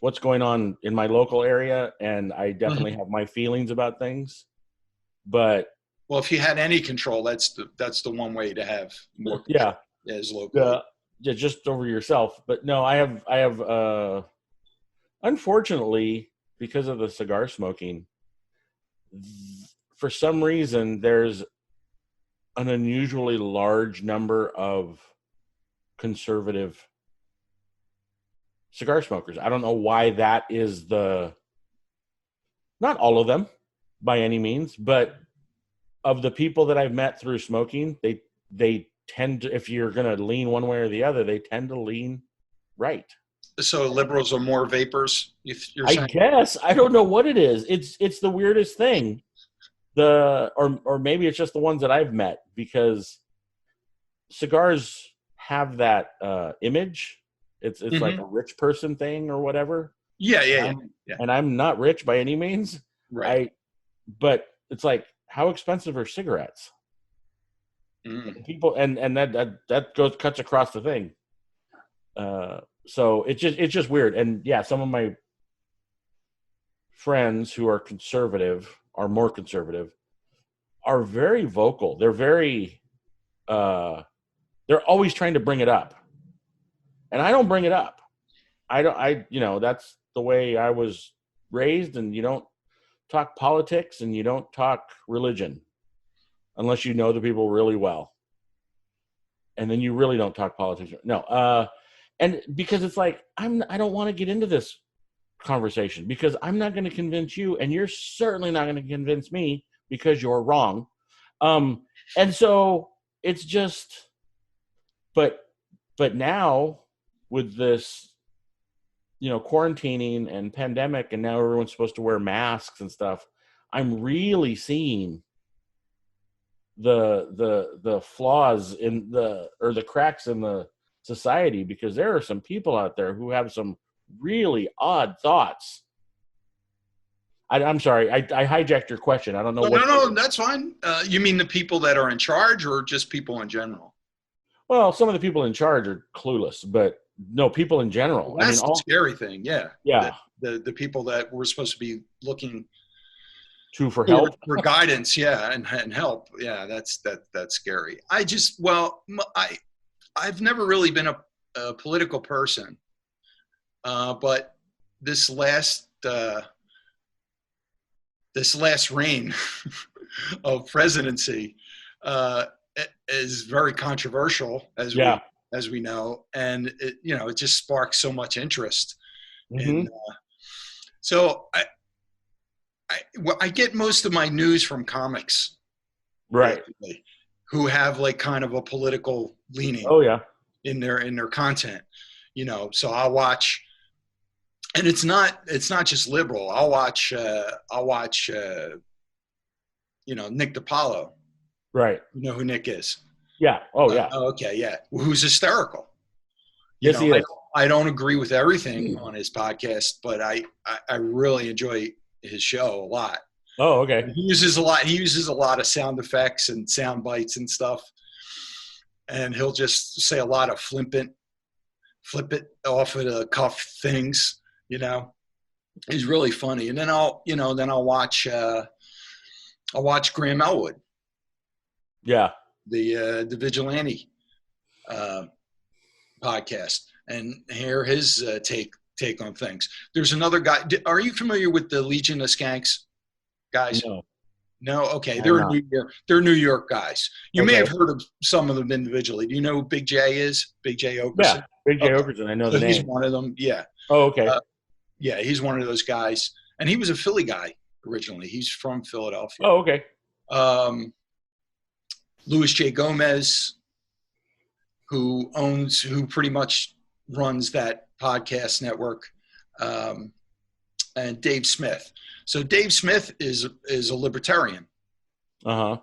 [SPEAKER 1] what's going on in my local area, and I definitely have my feelings about things. But
[SPEAKER 2] if you had any control, that's the one way to have more control as local.
[SPEAKER 1] Just over yourself. But no, I have unfortunately, because of the cigar smoking, for some reason there's an unusually large number of conservative cigar smokers. I don't know why that is not all of them by any means, but of the people that I've met through smoking, they tend to, if you're going to lean one way or the other, they tend to lean right.
[SPEAKER 2] So liberals are more vapors, you're saying?
[SPEAKER 1] I guess. I don't know what it is. It's the weirdest thing. Or maybe it's just the ones that I've met, because cigars have that image. It's like a rich person thing or whatever.
[SPEAKER 2] Yeah.
[SPEAKER 1] And I'm not rich by any means.
[SPEAKER 2] Right.
[SPEAKER 1] But it's like, how expensive are cigarettes? People and that cuts across the thing. So it's just weird. And some of my friends who are more conservative, are very vocal. They're very they're always trying to bring it up. And I don't bring it up. That's the way I was raised, and you don't talk politics and you don't talk religion unless you know the people really well. And then you really don't talk politics. No. And because it's like, I don't want to get into this conversation because I'm not going to convince you, and you're certainly not going to convince me because you're wrong. And so it's just, but now with this, quarantining and pandemic, and now everyone's supposed to wear masks and stuff, I'm really seeing the flaws or the cracks in the society, because there are some people out there who have some really odd thoughts. I'm sorry, I hijacked your question. I don't know.
[SPEAKER 2] No, that's fine. You mean the people that are in charge, or just people in general?
[SPEAKER 1] Well, some of the people in charge are clueless, but no, people in general.
[SPEAKER 2] Well, that's the scary thing. Yeah.
[SPEAKER 1] Yeah.
[SPEAKER 2] The people that we're supposed to be looking
[SPEAKER 1] to for help,
[SPEAKER 2] for guidance. Yeah. And help. Yeah. That's scary. I've never really been a political person. But this last reign of presidency is very controversial, as we know, and it just sparks so much interest. And so I get most of my news from comics,
[SPEAKER 1] right?
[SPEAKER 2] Who have like kind of a political leaning.
[SPEAKER 1] Oh yeah,
[SPEAKER 2] in their content. So I'll watch, and it's not just liberal. I'll watch Nick DiPaolo.
[SPEAKER 1] Right.
[SPEAKER 2] You know who Nick is?
[SPEAKER 1] Yeah. Oh, yeah.
[SPEAKER 2] Okay, yeah. Who's hysterical.
[SPEAKER 1] Yes, he is.
[SPEAKER 2] I don't agree with everything on his podcast, but I really enjoy his show a lot.
[SPEAKER 1] Oh, okay.
[SPEAKER 2] He uses a lot of sound effects and sound bites and stuff. And he'll just say a lot of flip it off of the cuff things, He's really funny. And then I'll watch Graham Elwood.
[SPEAKER 1] Yeah.
[SPEAKER 2] The Vigilante podcast, and hear his take on things. There's another guy. Are you familiar with the Legion of Skanks guys? No. Okay, they're New York. They're New York guys. You may have heard of some of them individually. Do you know who Big J is? Big J Okerson.
[SPEAKER 1] Yeah, Big J Okerson. I know the name.
[SPEAKER 2] He's one of them. Yeah.
[SPEAKER 1] Oh, okay.
[SPEAKER 2] Yeah, he's one of those guys, and he was a Philly guy originally. He's from Philadelphia.
[SPEAKER 1] Oh, okay.
[SPEAKER 2] Louis J. Gomez, who pretty much runs that podcast network, and Dave Smith. So Dave Smith is a libertarian.
[SPEAKER 1] Uh-huh.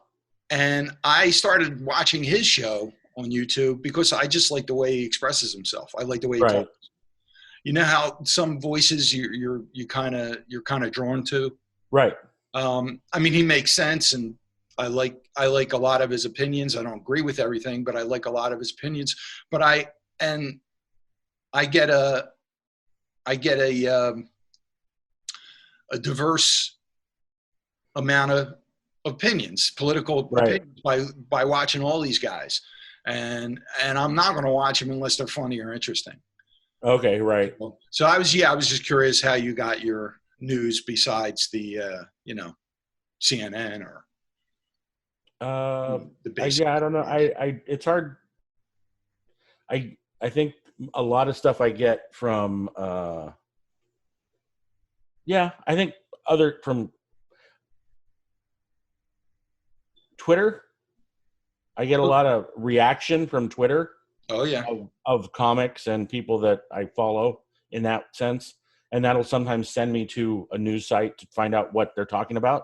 [SPEAKER 2] And I started watching his show on YouTube because I just like the way he expresses himself. I like the way he talks. You know how some voices you're kind of drawn to?
[SPEAKER 1] Right.
[SPEAKER 2] I mean, he makes sense, and I like a lot of his opinions. I don't agree with everything, but I like a lot of his opinions. But I get a diverse amount of opinions, political opinions by watching all these guys, and I'm not going to watch them unless they're funny or interesting.
[SPEAKER 1] Okay, right.
[SPEAKER 2] So I was just curious how you got your news besides the CNN or
[SPEAKER 1] the basic. I don't know. It's hard. I think a lot of stuff I get from I think from Twitter. I get a lot of reaction from Twitter.
[SPEAKER 2] Oh yeah.
[SPEAKER 1] Of comics and people that I follow in that sense. And that'll sometimes send me to a news site to find out what they're talking about.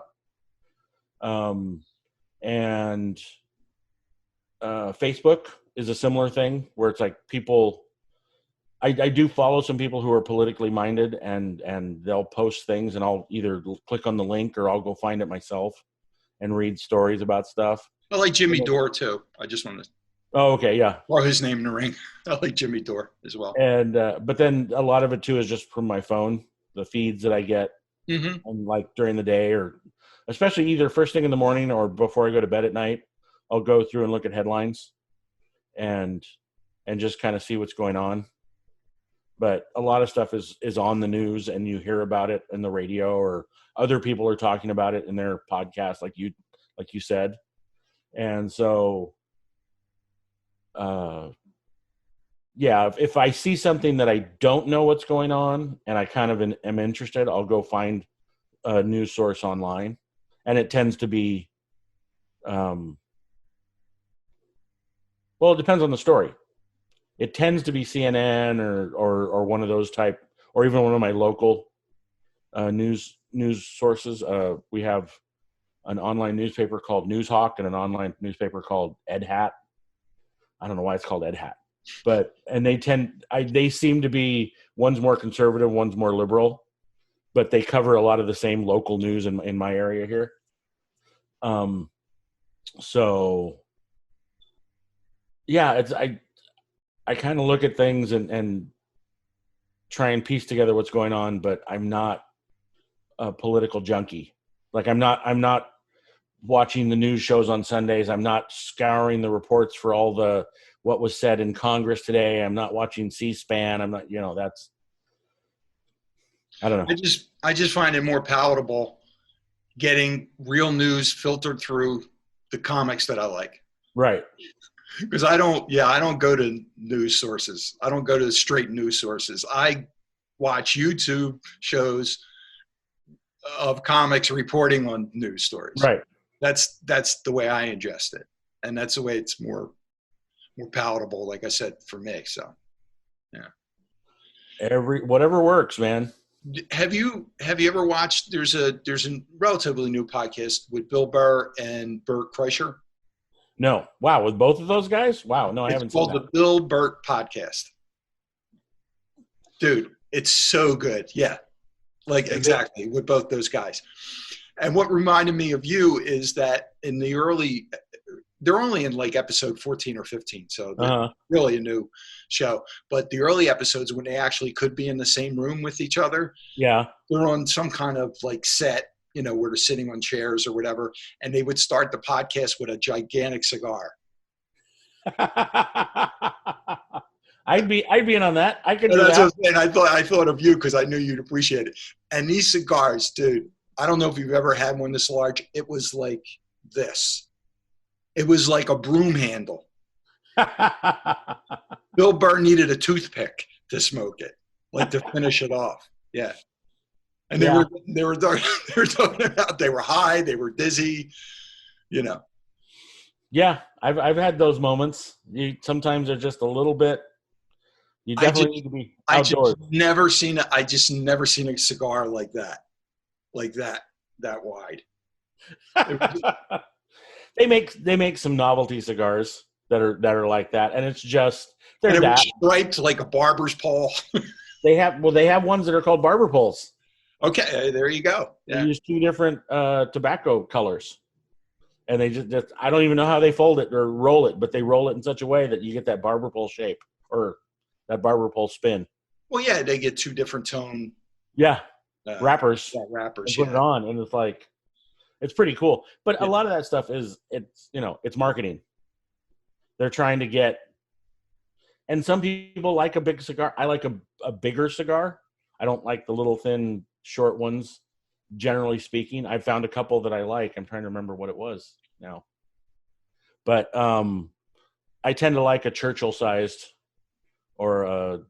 [SPEAKER 1] And Facebook is a similar thing where it's like people, I do follow some people who are politically minded and they'll post things and I'll either click on the link or I'll go find it myself and read stories about stuff.
[SPEAKER 2] I like Jimmy Dore too. I just wanted to.
[SPEAKER 1] Oh, okay, yeah.
[SPEAKER 2] Or his name in the ring. I like Jimmy Dore as well.
[SPEAKER 1] And but then a lot of it too is just from my phone, the feeds that I get,
[SPEAKER 2] and
[SPEAKER 1] like during the day, or especially either first thing in the morning or before I go to bed at night. I'll go through and look at headlines, and just kind of see what's going on. But a lot of stuff is on the news, and you hear about it in the radio, or other people are talking about it in their podcast, like you said, and so. If I see something that I don't know what's going on and I kind of am interested, I'll go find a news source online, and it tends to be, it depends on the story. It tends to be CNN or one of those type, or even one of my local news sources. We have an online newspaper called Newshawk and an online newspaper called Ed Hat. I don't know why it's called Ed Hat, and they seem to be, one's more conservative, one's more liberal, but they cover a lot of the same local news in my area here. So yeah, I kind of look at things and try and piece together what's going on, but I'm not a political junkie. Like I'm not watching the news shows on Sundays. I'm not scouring the reports for all what was said in Congress today. I'm not watching C-SPAN. I'm not, that's, I don't know.
[SPEAKER 2] I just find it more palatable getting real news filtered through the comics that I like.
[SPEAKER 1] Right.
[SPEAKER 2] Because I don't go to news sources. I don't go to straight news sources. I watch YouTube shows of comics reporting on news stories.
[SPEAKER 1] Right.
[SPEAKER 2] That's the way I ingest it, and that's the way it's more palatable, like I said, for me. So, yeah.
[SPEAKER 1] Whatever works, man.
[SPEAKER 2] Have you ever watched? There's a relatively new podcast with Bill Burr and Bert Kreischer.
[SPEAKER 1] No. Wow, with both of those guys? Wow, no, I
[SPEAKER 2] It's
[SPEAKER 1] haven't seen
[SPEAKER 2] called
[SPEAKER 1] that.
[SPEAKER 2] the Bill Burt Podcast. Dude, it's so good. Yeah, like
[SPEAKER 1] Is it?
[SPEAKER 2] exactly with both those guys. And what reminded me of you is that in the early, they're only in like episode 14 or 15, so they're
[SPEAKER 1] Uh-huh.
[SPEAKER 2] really a new show. But the early episodes when they actually could be in the same room with each other,
[SPEAKER 1] Yeah.
[SPEAKER 2] they're on some kind of like set, where they're sitting on chairs or whatever, and they would start the podcast with a gigantic cigar.
[SPEAKER 1] I'd be in on that. I could
[SPEAKER 2] And
[SPEAKER 1] do
[SPEAKER 2] that's what
[SPEAKER 1] that.
[SPEAKER 2] I'm saying. I thought of you because I knew you'd appreciate it. And these cigars, dude, I don't know if you've ever had one this large. It was like this. It was like a broom handle. Bill Burr needed a toothpick to smoke it, like to finish it off. Yeah. And
[SPEAKER 1] Yeah.
[SPEAKER 2] they were talking about they were high, they were dizzy, you know.
[SPEAKER 1] Yeah, I've had those moments. Sometimes they're just a little bit. You
[SPEAKER 2] I
[SPEAKER 1] definitely
[SPEAKER 2] just
[SPEAKER 1] need to be
[SPEAKER 2] I just
[SPEAKER 1] outdoors.
[SPEAKER 2] never seen a cigar like that. Like that wide. It was,
[SPEAKER 1] They make some novelty cigars that are like that, and it's just
[SPEAKER 2] and
[SPEAKER 1] they're
[SPEAKER 2] it was
[SPEAKER 1] that.
[SPEAKER 2] striped like a barber's pole.
[SPEAKER 1] They have ones that are called barber poles.
[SPEAKER 2] Okay, there you go.
[SPEAKER 1] They
[SPEAKER 2] Yeah.
[SPEAKER 1] use two different tobacco colors, and they just I don't even know how they fold it or roll it, but they roll it in such a way that you get that barber pole shape or that barber pole spin.
[SPEAKER 2] Well, yeah, they get two different tone
[SPEAKER 1] Yeah,
[SPEAKER 2] uh,
[SPEAKER 1] wrappers and
[SPEAKER 2] wrappers.
[SPEAKER 1] put it
[SPEAKER 2] Yeah.
[SPEAKER 1] on, and it's pretty cool. But a
[SPEAKER 2] Yeah.
[SPEAKER 1] lot of that stuff it's marketing. They're trying to get, and some people like a big cigar. I like a bigger cigar. I don't like the little thin short ones. Generally speaking, I found a couple that I like. I'm trying to remember what it was now, but I tend to like a Churchill sized or a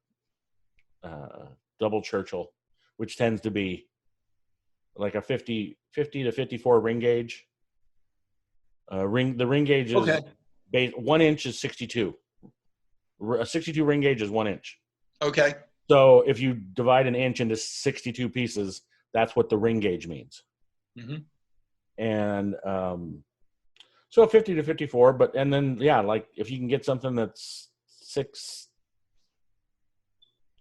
[SPEAKER 1] double Churchill, which tends to be like a 50 to 54 ring gauge. The ring gauge is
[SPEAKER 2] Okay.
[SPEAKER 1] 1 inch is 62. A 62 ring gauge is 1 inch.
[SPEAKER 2] Okay.
[SPEAKER 1] So if you divide an inch into 62 pieces, that's what the ring gauge means.
[SPEAKER 2] Mm-hmm.
[SPEAKER 1] And so 50 to 54, and then like if you can get something that's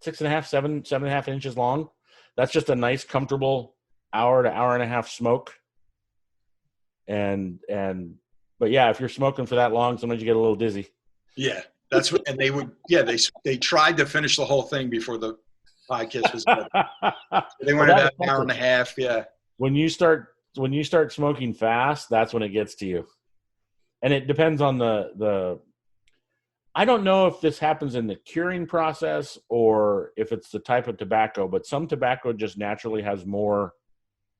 [SPEAKER 1] 6.5, 7.5 inches long, that's just a nice, comfortable hour to hour and a half smoke. But yeah, if you're smoking for that long, sometimes you get a little dizzy.
[SPEAKER 2] Yeah, that's what, and they would. Yeah, they tried to finish the whole thing before the podcast was done. They went about an hour and a half. Yeah.
[SPEAKER 1] When you start smoking fast, that's when it gets to you. And it depends on the I don't know if this happens in the curing process or if it's the type of tobacco, but some tobacco just naturally has more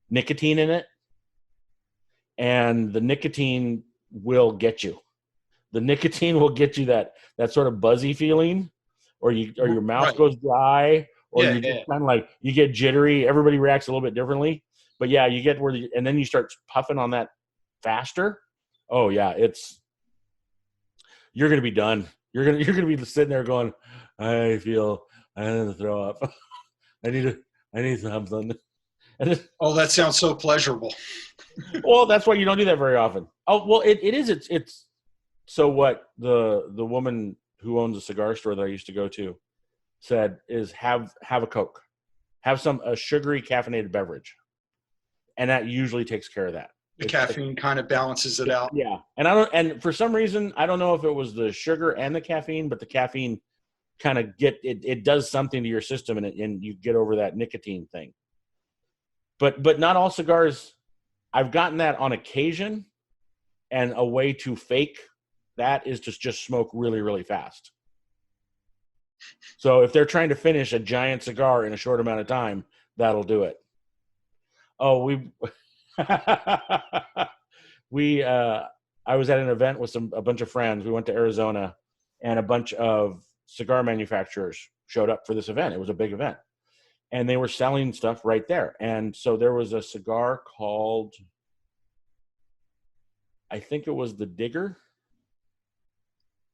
[SPEAKER 1] nicotine in it. And the nicotine will get you. The nicotine will get you that sort of buzzy feeling, or your mouth
[SPEAKER 2] Right.
[SPEAKER 1] goes dry, or
[SPEAKER 2] Yeah,
[SPEAKER 1] you just kind of like you get jittery. Everybody reacts a little bit differently, but yeah, you get and then you start puffing on that faster. Oh yeah, you're gonna be done. You're gonna be sitting there going, I need to throw up. I need something.
[SPEAKER 2] Oh, that sounds so pleasurable.
[SPEAKER 1] Well, that's why you don't do that very often. Oh, well, it is. It's so what the woman who owns a cigar store that I used to go to said is have a Coke, have a sugary caffeinated beverage, and that usually takes care of that.
[SPEAKER 2] The caffeine kind of balances it out.
[SPEAKER 1] Yeah, and for some reason I don't know if it was the sugar and the caffeine, but the caffeine kind of it does something to your system, and you get over that nicotine thing. But not all cigars. I've gotten that on occasion, and a way to fake that is to just smoke really, really fast. So if they're trying to finish a giant cigar in a short amount of time, that'll do it. Oh, I was at an event with a bunch of friends. We went to Arizona, and a bunch of cigar manufacturers showed up for this event. It was a big event, and they were selling stuff right there. And so there was a cigar called, I think it was the Digger.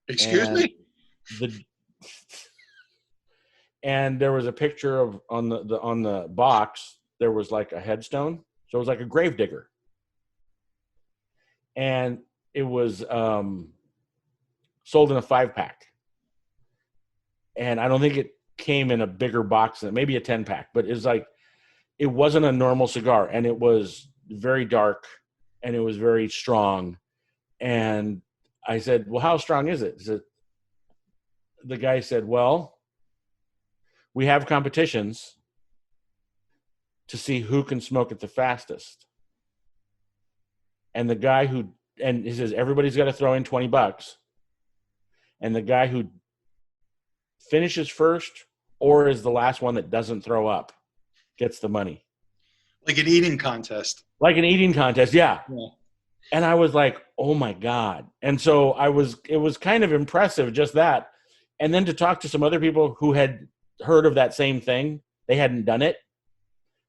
[SPEAKER 2] Excuse me?
[SPEAKER 1] and there was a picture of on the box. There was like a headstone, so it was like a grave digger, and it was sold in a 5-pack. And I don't think it came in a bigger box than maybe a 10-pack, but it's like it wasn't a normal cigar, and it was very dark, and it was very strong. And I said, "Well, how strong is it?" The guy said, "Well, we have competitions to see who can smoke it the fastest." And the guy and he says, everybody's got to throw in $20. And the guy who finishes first or is the last one that doesn't throw up gets the money.
[SPEAKER 2] Like an eating contest.
[SPEAKER 1] Like an eating contest, yeah.
[SPEAKER 2] Yeah.
[SPEAKER 1] And I was like, oh my God. And so it was kind of impressive, just that. And then to talk to some other people who had heard of that same thing, they hadn't done it.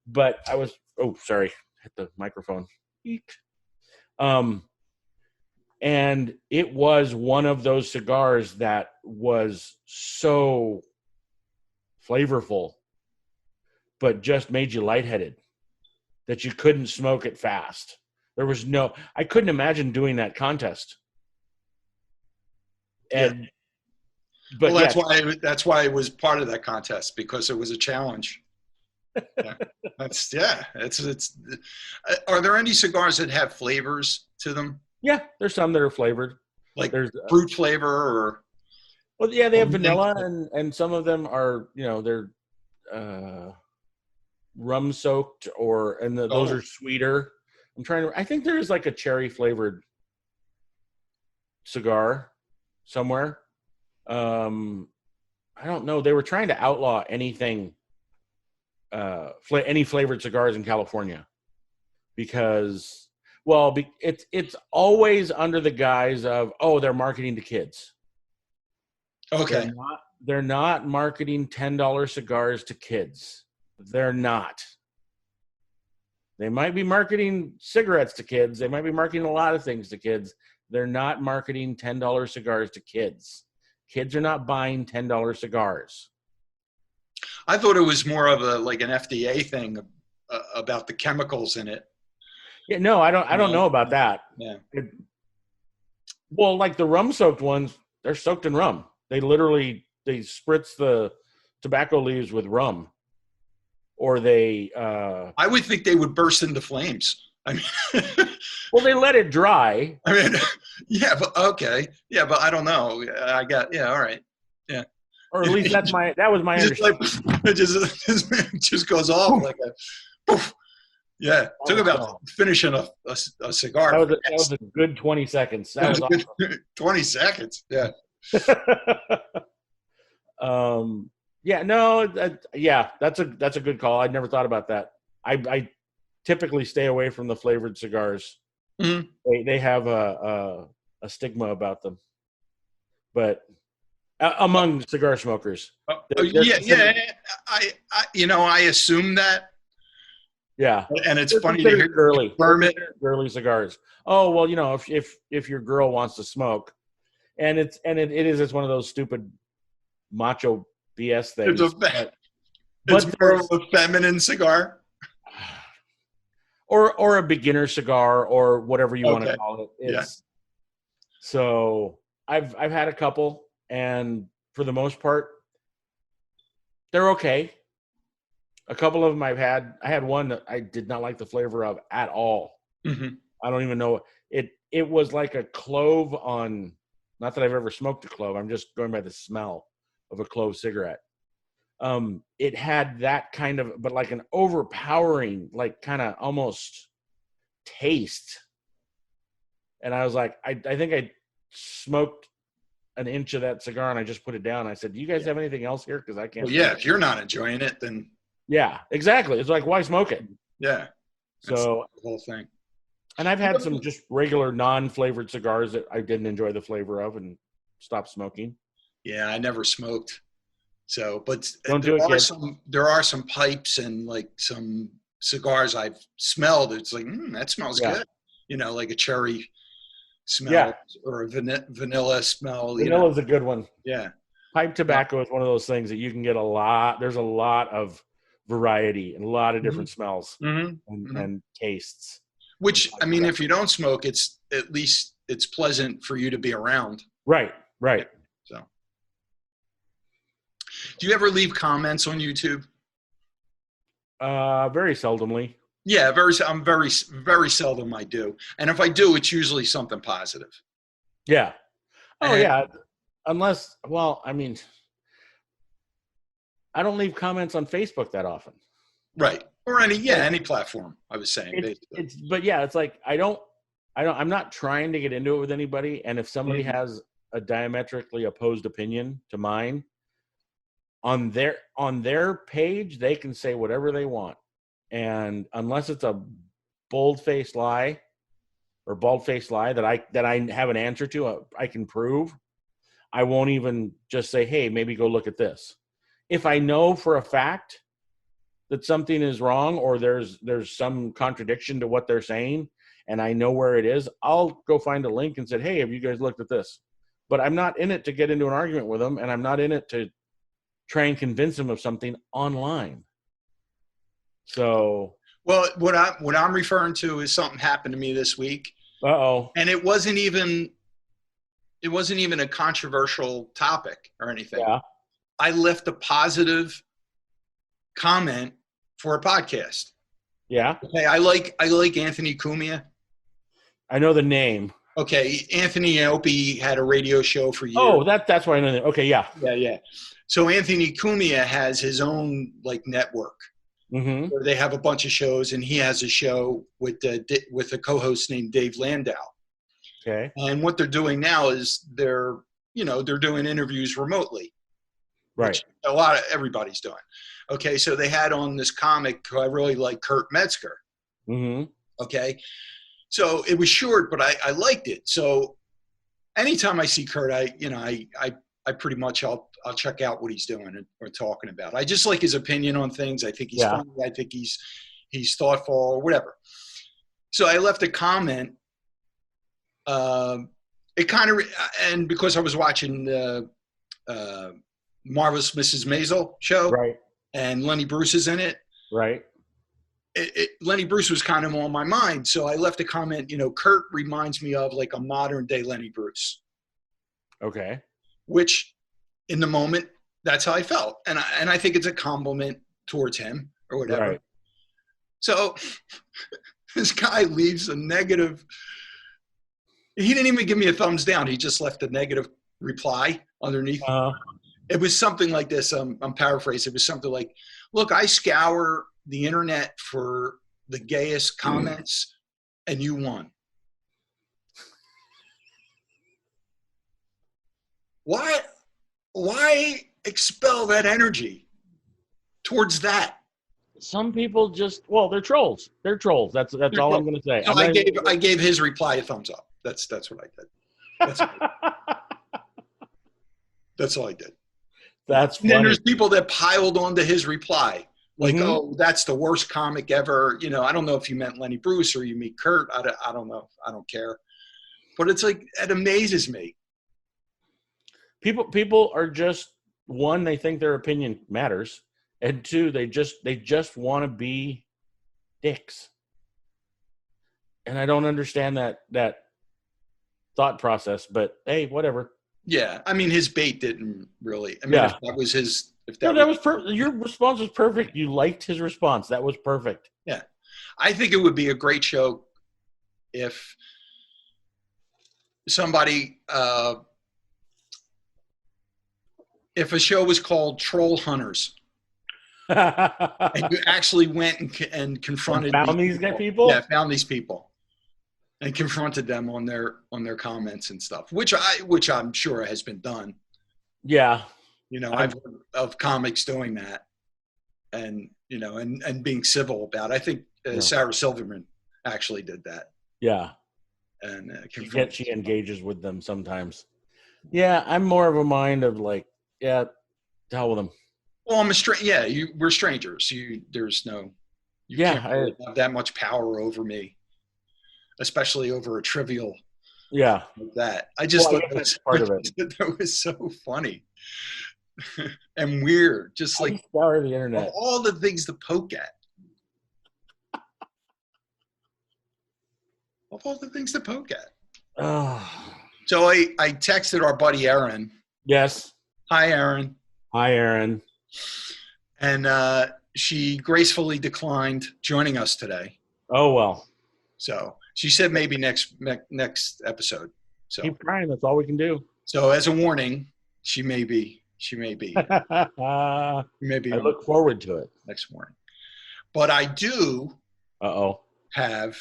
[SPEAKER 1] But I was, oh, sorry, hit the microphone. Eek. And it was one of those cigars that was so flavorful, but just made you lightheaded, that you couldn't smoke it fast. I couldn't imagine doing that contest. And,
[SPEAKER 2] yeah.
[SPEAKER 1] but
[SPEAKER 2] well, that's why it was part of that contest, because it was a challenge. Yeah. It's are there any cigars that have flavors to them?
[SPEAKER 1] Yeah, there's some that are flavored.
[SPEAKER 2] Like
[SPEAKER 1] there's
[SPEAKER 2] fruit flavor or.
[SPEAKER 1] Well, yeah, they have vanilla, and some of them are, they're rum soaked, those are sweeter. I think there is like a cherry flavored cigar somewhere. I don't know. They were trying to outlaw anything, any flavored cigars in California, because, well, it's always under the guise of, oh, they're marketing to kids.
[SPEAKER 2] Okay.
[SPEAKER 1] They're not marketing $10 cigars to kids. They're not. They might be marketing cigarettes to kids. They might be marketing a lot of things to kids. They're not marketing $10 cigars to kids. Kids are not buying $10 cigars.
[SPEAKER 2] I thought it was more of like an FDA thing about the chemicals in it.
[SPEAKER 1] Yeah, no, I don't know about that.
[SPEAKER 2] Yeah.
[SPEAKER 1] Well, like the rum soaked ones, they're soaked in rum. They spritz the tobacco leaves with rum, or they.
[SPEAKER 2] I would think they would burst into flames. I mean,
[SPEAKER 1] well, they let it dry.
[SPEAKER 2] I mean, yeah, but okay, yeah, but I don't know. All right, yeah.
[SPEAKER 1] Or at least that was my understanding.
[SPEAKER 2] It just goes off like a poof. Yeah, took about finishing a cigar.
[SPEAKER 1] That was a good 20 seconds. That was awesome.
[SPEAKER 2] 20 seconds, yeah.
[SPEAKER 1] Yeah, no, that's a good call. I'd never thought about that. I typically stay away from the flavored cigars. Mm-hmm. They have a stigma about them, but among cigar smokers,
[SPEAKER 2] I assume that.
[SPEAKER 1] Yeah,
[SPEAKER 2] and it's funny to hear
[SPEAKER 1] girly cigars. Oh well, if your girl wants to smoke, and it's one of those stupid macho BS things.
[SPEAKER 2] It's more of a feminine cigar,
[SPEAKER 1] or a beginner cigar, or whatever you want to call it. So I've had a couple, and for the most part, they're okay. A couple of them I had one that I did not like the flavor of at all. Mm-hmm. I don't even know. It was like a clove on, not that I've ever smoked a clove. I'm just going by the smell of a clove cigarette. It had that kind of, but like an overpowering, like kind of almost taste. And I was like, I think I smoked an inch of that cigar and I just put it down. I said, do you guys have anything else here? Because I can't.
[SPEAKER 2] Well, yeah, if you're not enjoying it, then.
[SPEAKER 1] Yeah, exactly. It's like, why smoke it?
[SPEAKER 2] Yeah.
[SPEAKER 1] So
[SPEAKER 2] the whole thing.
[SPEAKER 1] And I've had some just regular non-flavored cigars that I didn't enjoy the flavor of and stopped smoking.
[SPEAKER 2] Yeah, I never smoked. So, but there are some pipes and like some cigars I've smelled. It's like, that smells good. Like a cherry smell or a vanilla smell.
[SPEAKER 1] Vanilla's a good one.
[SPEAKER 2] Yeah.
[SPEAKER 1] Pipe tobacco is one of those things that you can get a lot. There's a lot of variety and a lot of different smells and tastes.
[SPEAKER 2] Which, I mean, if you don't smoke, it's at least it's pleasant for you to be around.
[SPEAKER 1] Right.
[SPEAKER 2] So, do you ever leave comments on YouTube?
[SPEAKER 1] Very seldomly.
[SPEAKER 2] Yeah, I'm very seldom I do. And if I do, it's usually something positive.
[SPEAKER 1] Yeah. Oh, yeah. Unless, well, I mean, I don't leave comments on Facebook that often.
[SPEAKER 2] Right. Or any platform, I was saying.
[SPEAKER 1] But yeah, it's like, I'm not trying to get into it with anybody. And if somebody has a diametrically opposed opinion to mine, on their page, they can say whatever they want. And unless it's a bold-faced lie that I have an answer to, I can prove, I won't even just say, hey, maybe go look at this. If I know for a fact that something is wrong or there's some contradiction to what they're saying and I know where it is, I'll go find a link and say, hey, have you guys looked at this? But I'm not in it to get into an argument with them, and I'm not in it to try and convince them of something online. So,
[SPEAKER 2] well, what I'm referring to is something happened to me this week. And it wasn't even a controversial topic or anything.
[SPEAKER 1] Yeah.
[SPEAKER 2] I left a positive comment for a podcast.
[SPEAKER 1] Yeah.
[SPEAKER 2] Okay, I like Anthony Cumia.
[SPEAKER 1] I know the name.
[SPEAKER 2] Okay, Anthony H.Y.P.E had a radio show for years.
[SPEAKER 1] Oh, that's why I know that. Okay, yeah.
[SPEAKER 2] Yeah. So Anthony Cumia has his own network where they have a bunch of shows, and he has a show with a co-host named Dave Landau.
[SPEAKER 1] Okay.
[SPEAKER 2] And what they're doing now is they're doing interviews remotely.
[SPEAKER 1] Right.
[SPEAKER 2] Which everybody's doing. Okay, so they had on this comic who I really like, Kurt Metzger. Okay, so it was short, but I liked it. So anytime I see Kurt, I pretty much I'll check out what he's doing or talking about. I just like his opinion on things. I think he's funny. I think he's thoughtful or whatever. So I left a comment. It kind of, and because I was watching the Marvelous Mrs. Maisel show,
[SPEAKER 1] right,
[SPEAKER 2] and Lenny Bruce is in it,
[SPEAKER 1] right.
[SPEAKER 2] Lenny Bruce was kind of on my mind, so I left a comment. Kurt reminds me of like a modern day Lenny Bruce.
[SPEAKER 1] Okay.
[SPEAKER 2] Which, in the moment, that's how I felt, and I think it's a compliment towards him or whatever.
[SPEAKER 1] Right.
[SPEAKER 2] So this guy leaves a negative. He didn't even give me a thumbs down. He just left a negative reply underneath. It was something like this. I'm paraphrasing. It was something like, look, I scour the internet for the gayest comments, and you won. Why expel that energy towards that?
[SPEAKER 1] Some people they're trolls. They're trolls. That's all I'm going to say.
[SPEAKER 2] So I gave his reply a thumbs up. That's what I did. That's all I did.
[SPEAKER 1] That's funny.
[SPEAKER 2] And then there's people that piled onto his reply. Like, oh, that's the worst comic ever. I don't know if you meant Lenny Bruce or you mean Kurt. I don't know. I don't care. But it's like, it amazes me.
[SPEAKER 1] People are just, one, they think their opinion matters. And two, they just want to be dicks. And I don't understand that thought process, but hey, whatever.
[SPEAKER 2] Yeah. I mean, his bait didn't really, if that was his,
[SPEAKER 1] your response was perfect. You liked his response. That was perfect.
[SPEAKER 2] Yeah. I think it would be a great show if somebody, if a show was called Troll Hunters. And you actually went and confronted
[SPEAKER 1] found these people.
[SPEAKER 2] Yeah, found these people and confronted them on their comments and stuff, which I'm sure has been done.
[SPEAKER 1] Yeah.
[SPEAKER 2] I've heard of comics doing that, and and being civil about it. I think Sarah Silverman actually did that.
[SPEAKER 1] Yeah.
[SPEAKER 2] And
[SPEAKER 1] she engages with them sometimes. Yeah, I'm more of a mind of like, yeah, to hell with them.
[SPEAKER 2] Well, I'm we're strangers. You can't really have that much power over me, especially over a trivial
[SPEAKER 1] Yeah.
[SPEAKER 2] like that. I just
[SPEAKER 1] Well, I
[SPEAKER 2] thought
[SPEAKER 1] guess that's part of it.
[SPEAKER 2] that was so funny and weird. Just
[SPEAKER 1] I
[SPEAKER 2] like
[SPEAKER 1] just scour the
[SPEAKER 2] of
[SPEAKER 1] internet.
[SPEAKER 2] all the things to poke at, of all the things to poke at.
[SPEAKER 1] Oh,
[SPEAKER 2] So I texted our buddy Aaron.
[SPEAKER 1] yes.
[SPEAKER 2] Hi, Aaron.
[SPEAKER 1] Hi, Aaron.
[SPEAKER 2] And she gracefully declined joining us today.
[SPEAKER 1] Oh, well.
[SPEAKER 2] So she said maybe next episode.
[SPEAKER 1] Keep trying. That's all we can do.
[SPEAKER 2] So as a warning, she may be
[SPEAKER 1] I
[SPEAKER 2] maybe on
[SPEAKER 1] look forward to it.
[SPEAKER 2] next morning. But I do
[SPEAKER 1] Uh-oh.
[SPEAKER 2] have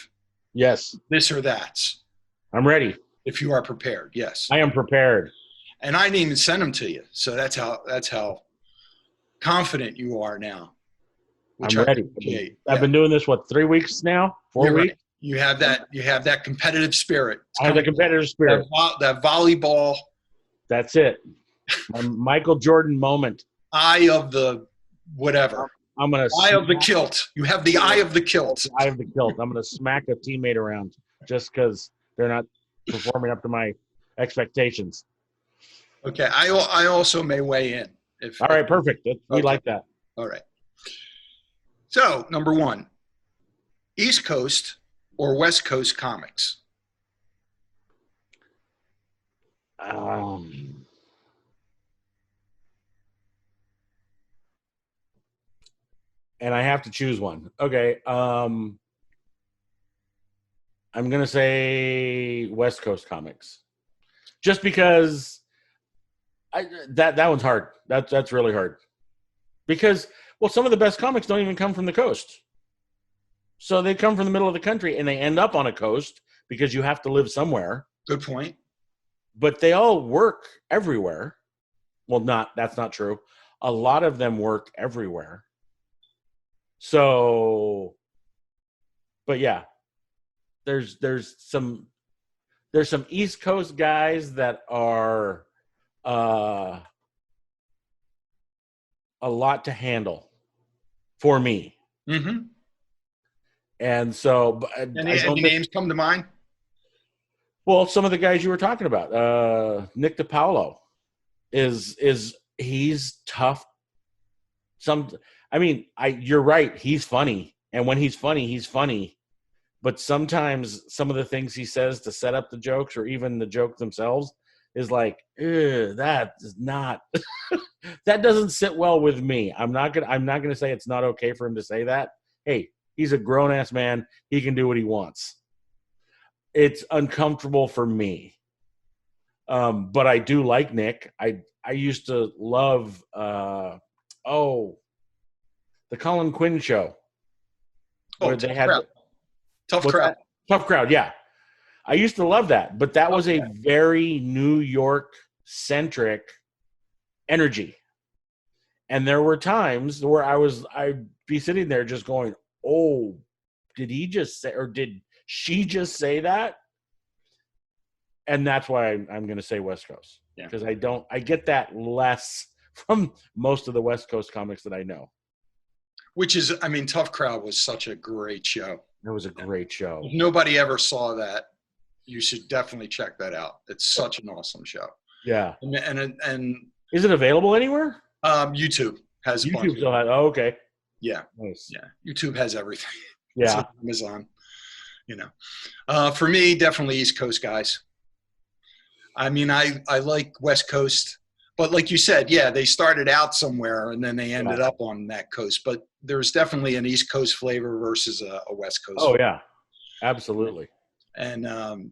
[SPEAKER 1] Yes.
[SPEAKER 2] this or that's.
[SPEAKER 1] I'm ready.
[SPEAKER 2] If you are prepared, yes.
[SPEAKER 1] I am prepared.
[SPEAKER 2] And I didn't even send them to you, so that's how confident you are now.
[SPEAKER 1] I'm ready.
[SPEAKER 2] Appreciate.
[SPEAKER 1] I've been doing this 3 weeks now? 4 weeks?
[SPEAKER 2] Right. You have that competitive spirit.
[SPEAKER 1] I have the competitive spirit.
[SPEAKER 2] That volleyball.
[SPEAKER 1] That's it. My Michael Jordan moment.
[SPEAKER 2] Eye of the whatever.
[SPEAKER 1] I'm gonna
[SPEAKER 2] eye of the kilt. You have the eye of the kilt.
[SPEAKER 1] Eye of the kilt. I'm gonna smack a teammate around just because they're not performing up to my expectations.
[SPEAKER 2] Okay. I also may weigh in.
[SPEAKER 1] All right, perfect. We like that.
[SPEAKER 2] All right. So, number one, East Coast or West Coast comics?
[SPEAKER 1] And I have to choose one. Okay. I'm gonna say West Coast comics, just because that one's hard. That's really hard because some of the best comics don't even come from the coast. So they come from the middle of the country and they end up on a coast because you have to live somewhere.
[SPEAKER 2] Good point.
[SPEAKER 1] But they all work everywhere. Well, that's not true. A lot of them work everywhere. So, but yeah, there's some East Coast guys that are a lot to handle for me.
[SPEAKER 2] Mm-hmm.
[SPEAKER 1] And so,
[SPEAKER 2] any names come to mind?
[SPEAKER 1] Well, some of the guys you were talking about, Nick DiPaolo he's tough. You're right. He's funny. And when he's funny. But sometimes some of the things he says to set up the jokes or even the jokes themselves is like, that is not, that doesn't sit well with me. I'm not going to say it's not okay for him to say that. Hey, he's a grown ass man. He can do what he wants. It's uncomfortable for me. But I do like Nick. I used to love, the Colin Quinn show.
[SPEAKER 2] Where they had Tough Crowd.
[SPEAKER 1] Tough Crowd, yeah. I used to love that, but that was a very New York centric energy. And there were times where I'd be sitting there just going, oh, did he just say, or did she just say that? And that's why I'm going to say West Coast. Because I get that less from most of the West Coast comics that I know.
[SPEAKER 2] Which is, Tough Crowd was such a great show.
[SPEAKER 1] It was a great show.
[SPEAKER 2] If nobody ever saw that, you should definitely check that out. It's such an awesome show.
[SPEAKER 1] Yeah.
[SPEAKER 2] And
[SPEAKER 1] is it available anywhere?
[SPEAKER 2] YouTube has a bunch.
[SPEAKER 1] Still has. Oh, okay.
[SPEAKER 2] Yeah.
[SPEAKER 1] Nice.
[SPEAKER 2] Yeah. YouTube has everything.
[SPEAKER 1] Yeah.
[SPEAKER 2] It's Amazon. For me, definitely East Coast guys. I like West Coast, but like you said, they started out somewhere and then they ended up on that coast. But there's definitely an East Coast flavor versus a West Coast.
[SPEAKER 1] Oh, yeah. Absolutely.
[SPEAKER 2] And, I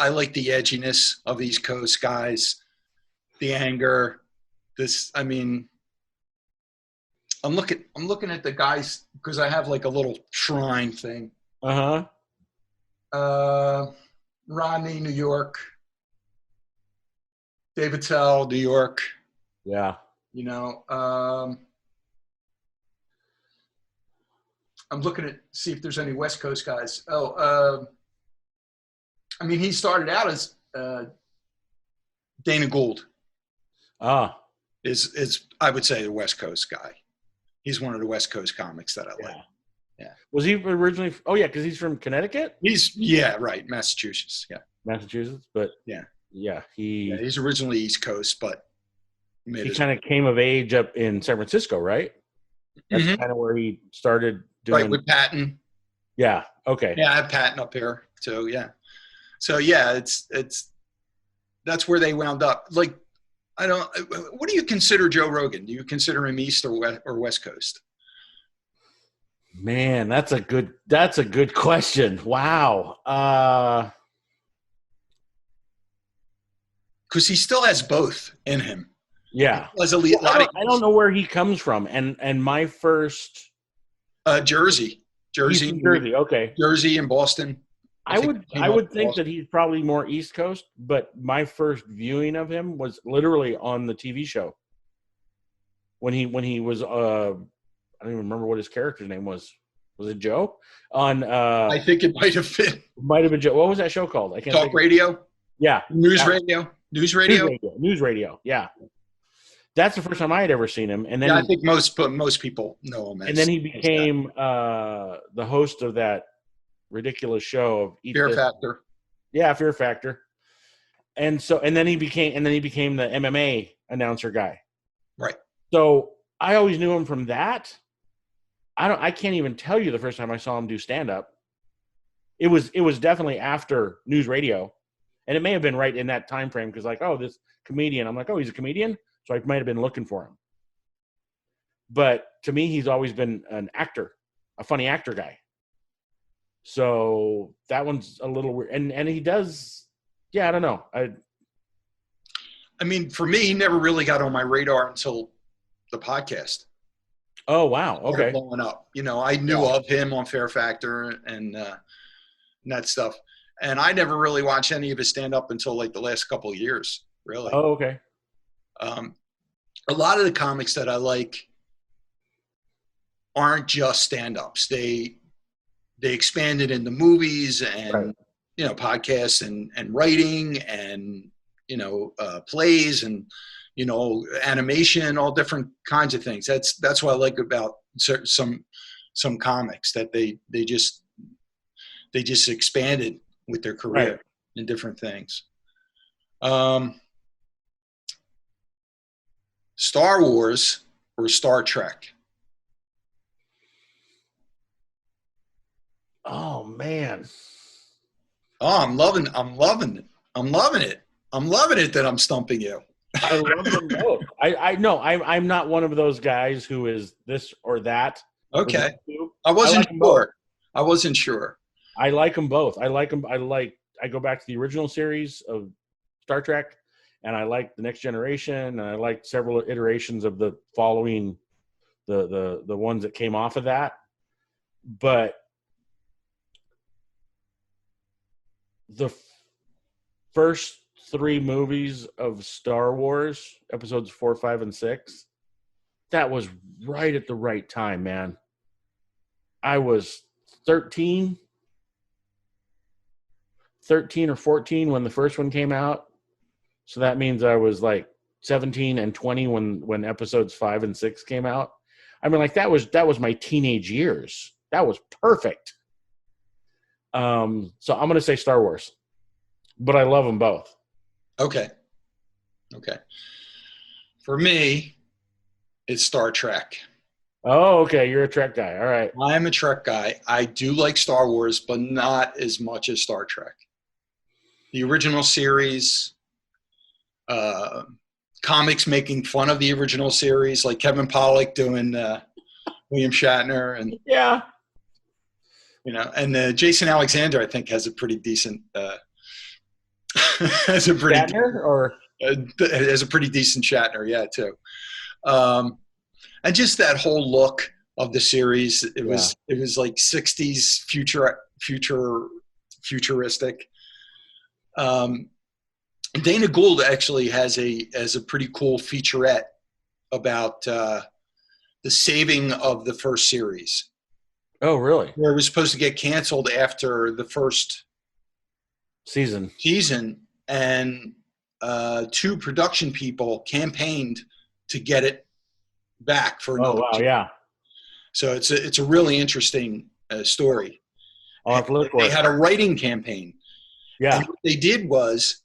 [SPEAKER 2] like the edginess of East Coast guys, the anger. I'm looking at the guys because I have like a little shrine thing. Rodney, New York. Dave Attell, New York.
[SPEAKER 1] Yeah.
[SPEAKER 2] I'm looking at see if there's any West Coast guys. He started out as Dana Gould. Is I would say the West Coast guy. He's one of the West Coast comics that I like. Yeah.
[SPEAKER 1] Was he originally? Oh yeah, because he's from Connecticut,
[SPEAKER 2] Right, Massachusetts. Yeah,
[SPEAKER 1] Massachusetts. But
[SPEAKER 2] yeah,
[SPEAKER 1] yeah,
[SPEAKER 2] yeah. He's originally East Coast, but
[SPEAKER 1] he kind of came of age up in San Francisco, right? That's
[SPEAKER 2] Mhm.
[SPEAKER 1] kind of where he started
[SPEAKER 2] Right
[SPEAKER 1] doing.
[SPEAKER 2] with Patton.
[SPEAKER 1] Yeah. Okay.
[SPEAKER 2] Yeah, I have Patton up here. So yeah, it's that's where they wound up. Like, I don't. What do you consider Joe Rogan? Do you consider him East or West Coast?
[SPEAKER 1] Man, that's a good question. Wow.
[SPEAKER 2] Because he still has both in him. He
[SPEAKER 1] Yeah.
[SPEAKER 2] still has a
[SPEAKER 1] Well, I
[SPEAKER 2] lot of
[SPEAKER 1] don't I don't know where he comes from, and my first
[SPEAKER 2] Jersey,
[SPEAKER 1] he's from Jersey. Okay.
[SPEAKER 2] Jersey, and Boston. I
[SPEAKER 1] I
[SPEAKER 2] think
[SPEAKER 1] would
[SPEAKER 2] he came
[SPEAKER 1] I
[SPEAKER 2] up
[SPEAKER 1] would
[SPEAKER 2] in
[SPEAKER 1] think that
[SPEAKER 2] Boston.
[SPEAKER 1] he's probably more East Coast, but my first viewing of him was literally on the TV show when he was I don't even remember what his character's name was. Was it Joe? On
[SPEAKER 2] I think it might have been
[SPEAKER 1] might have been Joe. What was that show called? I can't
[SPEAKER 2] talk
[SPEAKER 1] think of it.
[SPEAKER 2] radio,
[SPEAKER 1] Yeah.
[SPEAKER 2] news
[SPEAKER 1] That was
[SPEAKER 2] radio, news
[SPEAKER 1] News
[SPEAKER 2] radio.
[SPEAKER 1] Radio. News Radio. Yeah. That's the first time I had ever seen him. And
[SPEAKER 2] Yeah, I
[SPEAKER 1] then
[SPEAKER 2] think most people know him
[SPEAKER 1] and then he
[SPEAKER 2] as that.
[SPEAKER 1] became the host of that ridiculous show of Eat
[SPEAKER 2] Fear
[SPEAKER 1] This.
[SPEAKER 2] Factor.
[SPEAKER 1] Yeah, Fear Factor. And then he became the MMA announcer guy.
[SPEAKER 2] Right.
[SPEAKER 1] So I always knew him from that. I can't even tell you the first time I saw him do stand up. It was definitely after News Radio. And it may have been right in that time frame because, like, oh, this comedian. I'm like, oh, he's a comedian? So I might have been looking for him. But to me, he's always been an actor, a funny actor guy. So that one's a little weird. And he does, yeah, I don't know.
[SPEAKER 2] I mean, for me, he never really got on my radar until the podcast
[SPEAKER 1] Oh, wow.
[SPEAKER 2] started
[SPEAKER 1] Okay.
[SPEAKER 2] blowing up. You know, I knew
[SPEAKER 1] Yeah.
[SPEAKER 2] of him on Fear Factor and that stuff. And I never really watched any of his stand up until like the last couple of years, really.
[SPEAKER 1] Oh, okay.
[SPEAKER 2] A lot of the comics that I like aren't just stand ups. They expanded into movies and,
[SPEAKER 1] Right.
[SPEAKER 2] podcasts and writing and, plays and, animation, all different kinds of things. That's what I like about some comics, that they just expanded with their career
[SPEAKER 1] Right.
[SPEAKER 2] in different things. Star Wars or Star Trek?
[SPEAKER 1] Oh, man.
[SPEAKER 2] Oh, I'm loving it. I'm loving it that I'm stumping you.
[SPEAKER 1] I love them both. I no, I'm not one of those guys who is this or that.
[SPEAKER 2] Okay.
[SPEAKER 1] I like them both.
[SPEAKER 2] I wasn't sure.
[SPEAKER 1] I like them both. I like them. I go back to the original series of Star Trek, and I like the Next Generation, and I like several iterations of the following, the ones that came off of that. But the first three movies of Star Wars, episodes 4, 5, and 6, that was right at the right time, man. I was 13 or 14 when the first one came out. So that means I was like 17 and 20 when episodes 5 and 6 came out. I mean, like that was my teenage years. That was perfect. So I'm going to say Star Wars, but I love them both.
[SPEAKER 2] Okay. For me, it's Star Trek.
[SPEAKER 1] Oh, okay. You're a Trek guy. All right.
[SPEAKER 2] I'm a Trek guy. I do like Star Wars, but not as much as Star Trek. The original series, comics making fun of the original series, like Kevin Pollak doing William Shatner, and
[SPEAKER 1] Yeah.
[SPEAKER 2] and Jason Alexander, I think, has a pretty decent has a pretty decent Shatner, yeah, too. And just that whole look of the series, it was like 60s futuristic. Dana Gould actually has a pretty cool featurette about the saving of the first series.
[SPEAKER 1] Oh, really?
[SPEAKER 2] Where it was supposed to get canceled after the first
[SPEAKER 1] season,
[SPEAKER 2] and two production people campaigned to get it back for another.
[SPEAKER 1] Oh, wow, yeah.
[SPEAKER 2] So it's a really interesting story.
[SPEAKER 1] I'll have to look for
[SPEAKER 2] They
[SPEAKER 1] it.
[SPEAKER 2] had a writing campaign.
[SPEAKER 1] Yeah.
[SPEAKER 2] And what they did was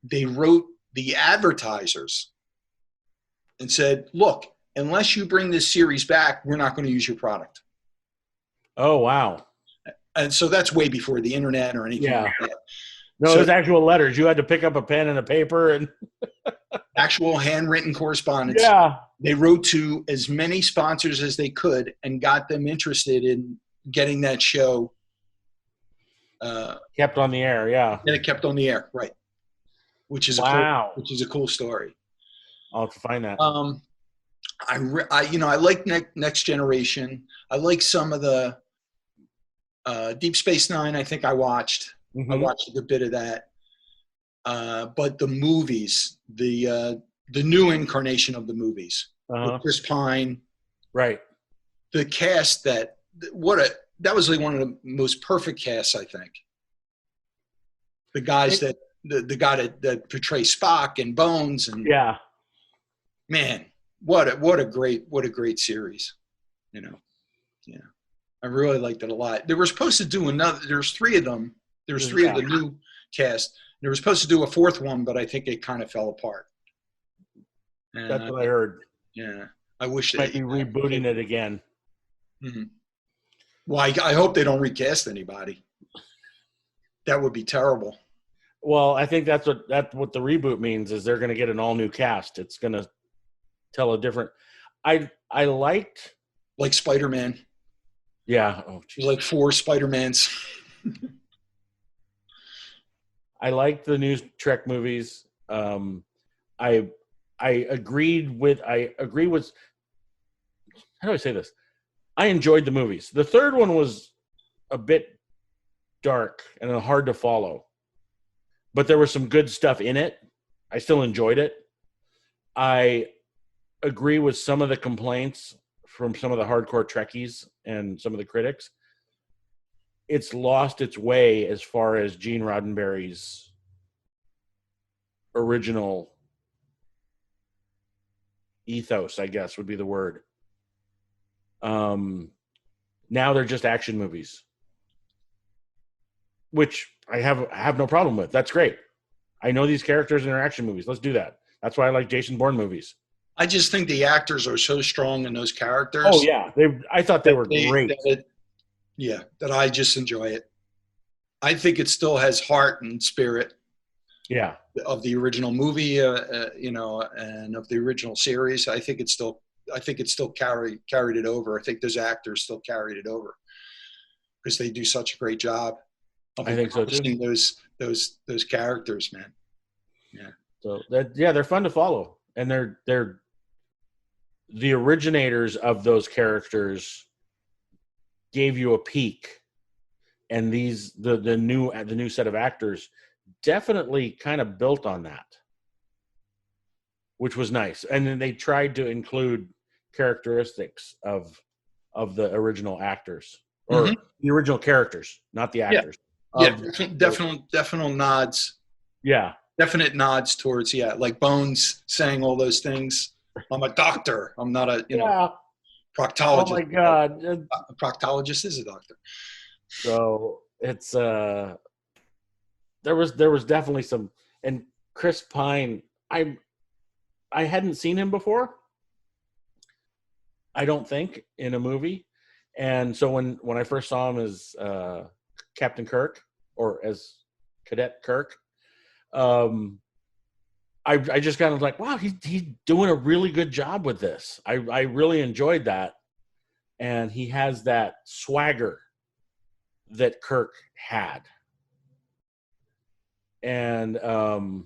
[SPEAKER 2] they wrote the advertisers and said, look, unless you bring this series back, we're not going to use your product.
[SPEAKER 1] Oh, wow.
[SPEAKER 2] And so that's way before the internet or anything
[SPEAKER 1] Yeah.
[SPEAKER 2] like that.
[SPEAKER 1] No,
[SPEAKER 2] So
[SPEAKER 1] it was actual letters. You had to pick up a pen and a paper and
[SPEAKER 2] actual handwritten correspondence.
[SPEAKER 1] yeah.
[SPEAKER 2] They wrote to as many sponsors as they could and got them interested in getting that show
[SPEAKER 1] Kept on the air. Yeah.
[SPEAKER 2] and it kept on the air, right? Which is
[SPEAKER 1] Wow.
[SPEAKER 2] a cool story.
[SPEAKER 1] I'll have to find that.
[SPEAKER 2] I like Next Generation. I like some of the Deep Space Nine. I think I watched.
[SPEAKER 1] Mm-hmm.
[SPEAKER 2] I watched a good bit of that. But the movies, the new incarnation of the movies, with Chris Pine,
[SPEAKER 1] right?
[SPEAKER 2] The cast that was like one of the most perfect casts, I think. The guys the guy that portrays Spock and Bones and
[SPEAKER 1] yeah,
[SPEAKER 2] man, what a great series, you know. Yeah, I really liked it a lot. They were supposed to do another. There's three of them. There's three of the new cast. They were supposed to do a fourth one, but I think it kind of fell apart. And
[SPEAKER 1] that's what I heard.
[SPEAKER 2] Yeah, I wish
[SPEAKER 1] they might be rebooting it again.
[SPEAKER 2] Mm-hmm. Well, I hope they don't recast anybody. That would be terrible.
[SPEAKER 1] Well, I think that's what the reboot means is they're going to get an all new cast. It's going to tell a different. I liked
[SPEAKER 2] like Spider-Man.
[SPEAKER 1] Yeah. Oh,
[SPEAKER 2] geez. Like 4 Spider-Mans.
[SPEAKER 1] I liked the new Trek movies. I agree with. How do I say this? I enjoyed the movies. The third one was a bit dark and hard to follow, but there was some good stuff in it. I still enjoyed it. I agree with some of the complaints from some of the hardcore Trekkies and some of the critics. It's lost its way as far as Gene Roddenberry's original ethos, I guess would be the word. Now they're just action movies, which I have no problem with. That's great. I know these characters in their action movies. Let's do that. That's why I like Jason Bourne movies.
[SPEAKER 2] I just think the actors are so strong in those characters.
[SPEAKER 1] Oh yeah, I thought they were great.
[SPEAKER 2] That I just enjoy it. I think it still has heart and spirit.
[SPEAKER 1] Yeah.
[SPEAKER 2] Of the original movie, and of the original series, I think it still carried it over. I think those actors still carried it over because they do such a great job of encompassing those characters, man. Yeah.
[SPEAKER 1] So they're fun to follow, and they're the originators of those characters gave you a peek, and the new set of actors definitely kind of built on that, which was nice. And then they tried to include characteristics of the original actors or the original characters, not the actors.
[SPEAKER 2] Definite nods.
[SPEAKER 1] Yeah.
[SPEAKER 2] Definite nods towards, like Bones saying all those things. I'm a doctor. I'm not a, proctologist.
[SPEAKER 1] Oh my God.
[SPEAKER 2] A proctologist is a doctor.
[SPEAKER 1] So it's, there was definitely some, and Chris Pine, I hadn't seen him before. I don't think in a movie. And so when I first saw him as Captain Kirk or as Cadet Kirk, I just kind of like, wow, he's doing a really good job with this. I really enjoyed that. And he has that swagger that Kirk had. And so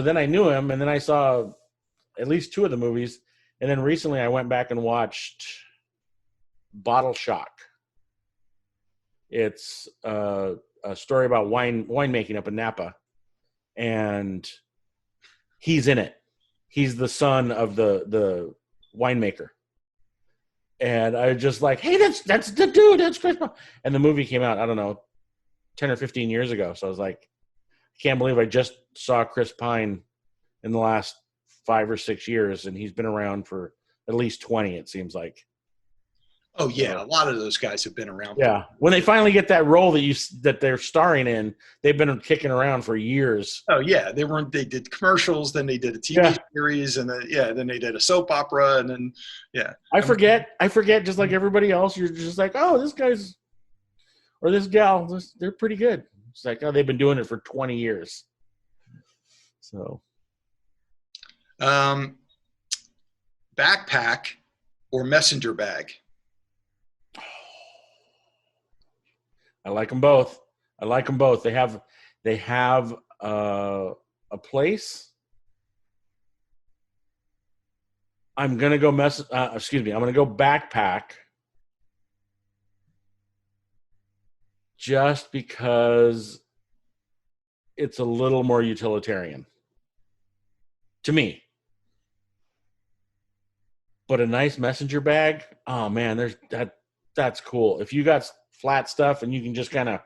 [SPEAKER 1] then I knew him, and then I saw at least 2 of the movies. And then recently I went back and watched Bottle Shock. It's a story about winemaking up in Napa. And he's in it. He's the son of the winemaker. And I was just like, hey, that's the dude. That's Chris Pine. And the movie came out, I don't know, 10 or 15 years ago. So I was like, I can't believe I just saw Chris Pine in the last 5 or 6 years, and he's been around for at least 20, it seems like.
[SPEAKER 2] Oh yeah,
[SPEAKER 1] So,
[SPEAKER 2] a lot of those guys have been around.
[SPEAKER 1] yeah, when they finally get that role that they're starring in, they've been kicking around for years.
[SPEAKER 2] Oh yeah, they did commercials, then they did a TV
[SPEAKER 1] Yeah,
[SPEAKER 2] series, and then they did a soap opera, and then yeah.
[SPEAKER 1] I forget. Just like everybody else, you're just like, oh, this guy's or this gal, they're pretty good. It's like, oh, they've been doing it for 20 years. So,
[SPEAKER 2] Um, backpack or messenger bag?
[SPEAKER 1] I like them both. I like them both. They have a place. I'm gonna go excuse me. I'm gonna go backpack just because it's a little more utilitarian to me. But a nice messenger bag, oh man, that's cool. If you got flat stuff and you can just kind of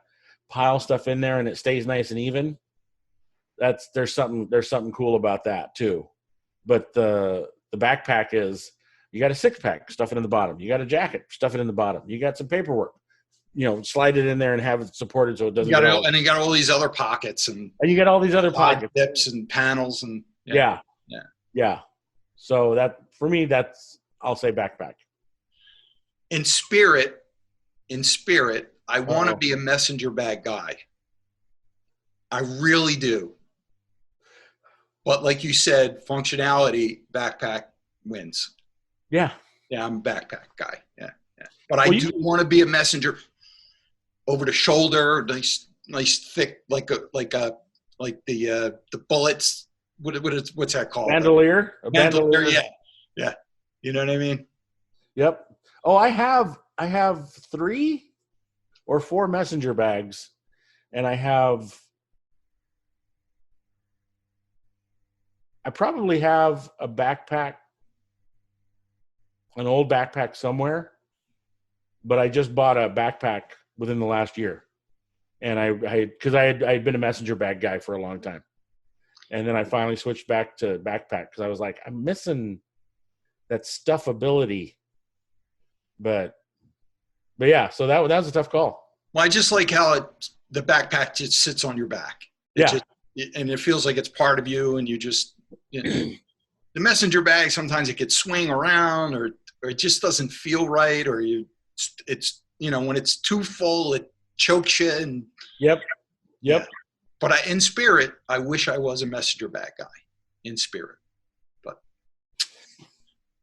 [SPEAKER 1] pile stuff in there and it stays nice and even, there's something cool about that too. But the backpack is, you got a 6-pack, stuff it in the bottom. You got a jacket, stuff it in the bottom. You got some paperwork, slide it in there and have it supported so it doesn't get all.
[SPEAKER 2] And you got all these other pockets and
[SPEAKER 1] And you got all these other
[SPEAKER 2] side
[SPEAKER 1] pockets.
[SPEAKER 2] zips and panels and
[SPEAKER 1] Yeah.
[SPEAKER 2] yeah.
[SPEAKER 1] Yeah. So that for me, I'll say backpack.
[SPEAKER 2] In spirit, I want to be a messenger bag guy. I really do. But like you said, functionality, backpack wins.
[SPEAKER 1] Yeah.
[SPEAKER 2] Yeah, I'm a backpack guy. Yeah. But I do want to be a messenger over the shoulder, nice thick, like the bullets. What's that called?
[SPEAKER 1] Bandolier. A bandolier.
[SPEAKER 2] Yeah. You know what I mean?
[SPEAKER 1] Yep. Oh, I have 3 or 4 messenger bags, and I probably have a backpack, an old backpack somewhere, but I just bought a backpack within the last year, and because I had been a messenger bag guy for a long time, and then I finally switched back to backpack because I was like, I'm missing that stuffability, but yeah, so that was a tough call.
[SPEAKER 2] Well, I just like how the backpack just sits on your back. And it feels like it's part of you, and you just the messenger bag, sometimes it could swing around or it just doesn't feel right, or it's when it's too full it chokes you. And
[SPEAKER 1] Yep.
[SPEAKER 2] Yeah. But in spirit, I wish I was a messenger bag guy in spirit, but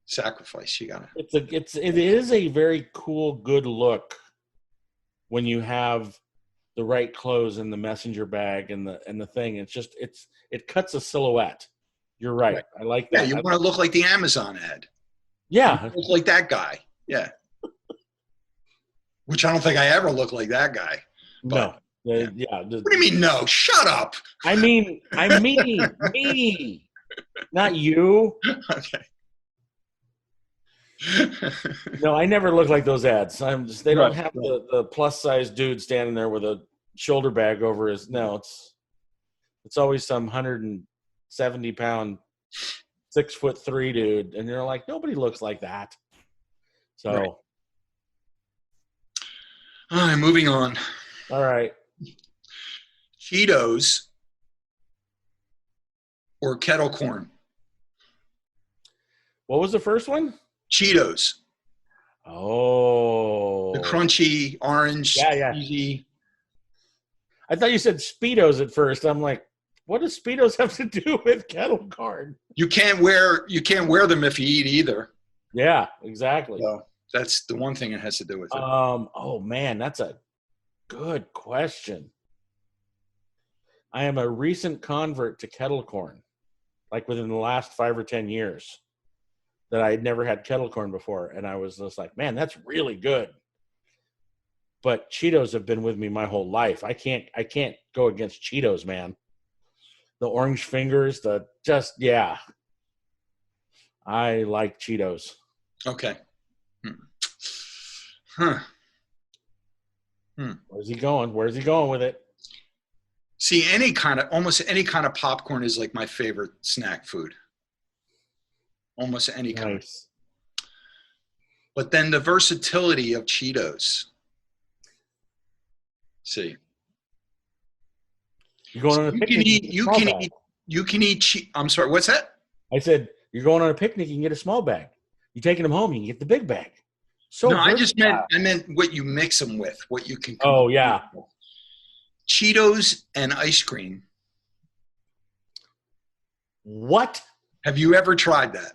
[SPEAKER 2] sacrifice, you gotta.
[SPEAKER 1] It is a very cool, good look when you have the right clothes in the messenger bag and the thing. It cuts a silhouette. You're right. I like that.
[SPEAKER 2] Yeah, you want to look like the Amazon ad.
[SPEAKER 1] Yeah.
[SPEAKER 2] Look like that guy. Yeah. Which I don't think I ever look like that guy. But,
[SPEAKER 1] no.
[SPEAKER 2] Yeah. What do you mean no? Shut up.
[SPEAKER 1] I mean me. Not you.
[SPEAKER 2] Okay.
[SPEAKER 1] No, I never look like those ads. They don't have the plus size dude standing there with a shoulder bag over his. No, it's always some 170-pound, 6'3" dude, and you're like, nobody looks like that. So,
[SPEAKER 2] right. All right, moving on.
[SPEAKER 1] All right,
[SPEAKER 2] Cheetos or kettle corn?
[SPEAKER 1] What was the first one?
[SPEAKER 2] Cheetos.
[SPEAKER 1] Oh,
[SPEAKER 2] the crunchy orange.
[SPEAKER 1] Yeah.
[SPEAKER 2] Cheesy.
[SPEAKER 1] I thought you said Speedos at first. I'm like, what does Speedos have to do with kettle corn?
[SPEAKER 2] You can't wear them if you eat either.
[SPEAKER 1] Yeah, exactly.
[SPEAKER 2] So that's the one thing it has to do with it.
[SPEAKER 1] Oh man, that's a good question. I am a recent convert to kettle corn, like within the last 5 or 10 years, that I had never had kettle corn before, and I was just like, man, that's really good. But Cheetos have been with me my whole life. I can't go against Cheetos, man. The orange fingers, I like Cheetos.
[SPEAKER 2] Okay.
[SPEAKER 1] Where's he going with it?
[SPEAKER 2] See, almost any kind of popcorn is like my favorite snack food. Almost any kind. But then the versatility of Cheetos. See,
[SPEAKER 1] You're going
[SPEAKER 2] so
[SPEAKER 1] on a
[SPEAKER 2] you can
[SPEAKER 1] picnic.
[SPEAKER 2] eat.
[SPEAKER 1] You can get a small bag.
[SPEAKER 2] You can eat. I'm sorry. What's that?
[SPEAKER 1] I said you're going on a picnic. You can get a small bag. You're taking them home. You can get the big bag. So
[SPEAKER 2] No,
[SPEAKER 1] versatile.
[SPEAKER 2] I meant what you mix them with. What you can.
[SPEAKER 1] Oh yeah.
[SPEAKER 2] With. Cheetos and ice cream.
[SPEAKER 1] What?
[SPEAKER 2] Have you ever tried that?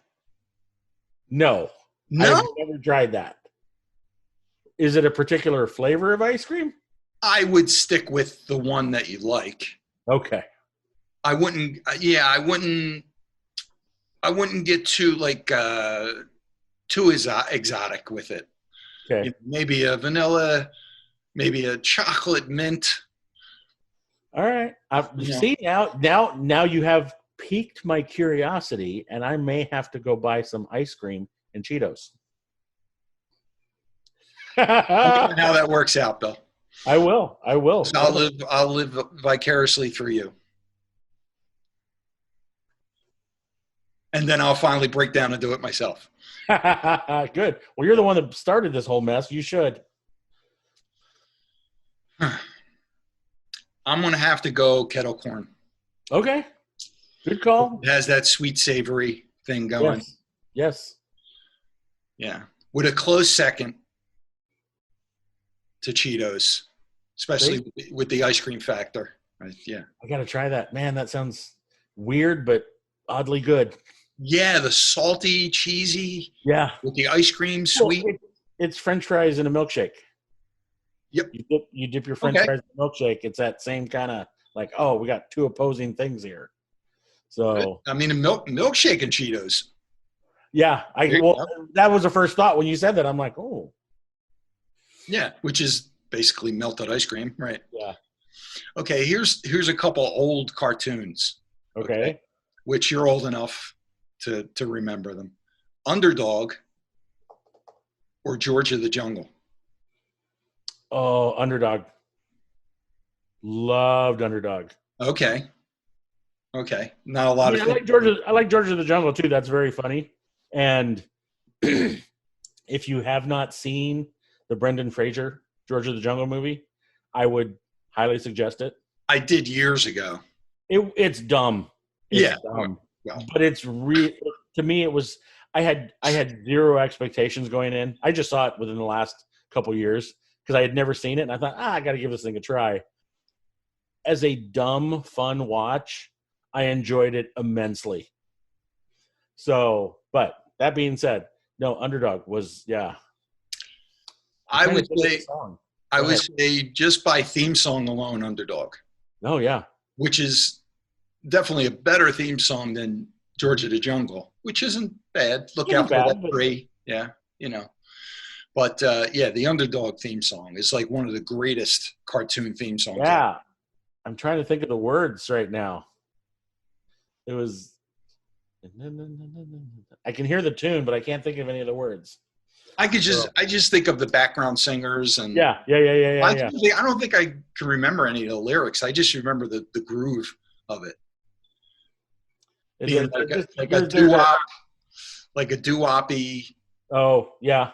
[SPEAKER 1] No.
[SPEAKER 2] No.
[SPEAKER 1] I've never tried that. Is it a particular flavor of ice cream?
[SPEAKER 2] I would stick with the one that you like.
[SPEAKER 1] Okay.
[SPEAKER 2] I wouldn't. Yeah, I wouldn't. I wouldn't get too exotic with it.
[SPEAKER 1] Okay.
[SPEAKER 2] You know, maybe a vanilla, maybe a chocolate mint.
[SPEAKER 1] All right. See now you have piqued my curiosity, and I may have to go buy some ice cream and Cheetos.
[SPEAKER 2] I don't know how that works out, Bill.
[SPEAKER 1] I will.
[SPEAKER 2] So I'll live vicariously through you. And then I'll finally break down and do it myself.
[SPEAKER 1] Good. Well, you're the one that started this whole mess. You should.
[SPEAKER 2] I'm going to have to go kettle corn.
[SPEAKER 1] Okay. Good call.
[SPEAKER 2] It has that sweet savory thing going.
[SPEAKER 1] Yes.
[SPEAKER 2] Yeah. With a close second to Cheetos, especially with the ice cream factor. Right? Yeah.
[SPEAKER 1] I got to try that. Man, that sounds weird, but oddly good.
[SPEAKER 2] Yeah, the salty, cheesy.
[SPEAKER 1] Yeah.
[SPEAKER 2] With the ice cream, sweet.
[SPEAKER 1] Well, it's French fries in a milkshake.
[SPEAKER 2] Yep.
[SPEAKER 1] You dip your French fries in a milkshake. It's that same kind of like, oh, we got two opposing things here. So
[SPEAKER 2] I mean, a milkshake and Cheetos.
[SPEAKER 1] Yeah, that was the first thought when you said that. I'm like, oh.
[SPEAKER 2] Yeah, which is basically melted ice cream, right?
[SPEAKER 1] Yeah.
[SPEAKER 2] Okay, here's a couple old cartoons.
[SPEAKER 1] Okay.
[SPEAKER 2] Which you're old enough to remember them. Underdog or George of the Jungle?
[SPEAKER 1] Oh, Underdog. Loved Underdog.
[SPEAKER 2] Okay. Not a lot of.
[SPEAKER 1] I like George of the Jungle too. That's very funny. And if you have not seen the Brendan Fraser George of the Jungle movie, I would highly suggest it.
[SPEAKER 2] I did years ago.
[SPEAKER 1] It's dumb. It's dumb.
[SPEAKER 2] Well.
[SPEAKER 1] But it's to me it was I had zero expectations going in. I just saw it within the last couple years because I had never seen it, and I thought, I got to give this thing a try. As a dumb, fun watch, I enjoyed it immensely. So, but that being said, no, Underdog was, yeah.
[SPEAKER 2] I would say just by theme song alone, Underdog.
[SPEAKER 1] Oh, yeah.
[SPEAKER 2] Which is definitely a better theme song than George of the Jungle, which isn't bad. Look out for that tree. Yeah, you know. But, the Underdog theme song is like one of the greatest cartoon theme songs.
[SPEAKER 1] Yeah. Ever. I'm trying to think of the words right now. It was, I can hear the tune, but I can't think of any of the words.
[SPEAKER 2] I just think of the background singers and
[SPEAKER 1] yeah.
[SPEAKER 2] I don't think I can remember any of the lyrics. I just remember the groove of it. Being like a doo-wop, like a doo-woppy.
[SPEAKER 1] Oh, yeah.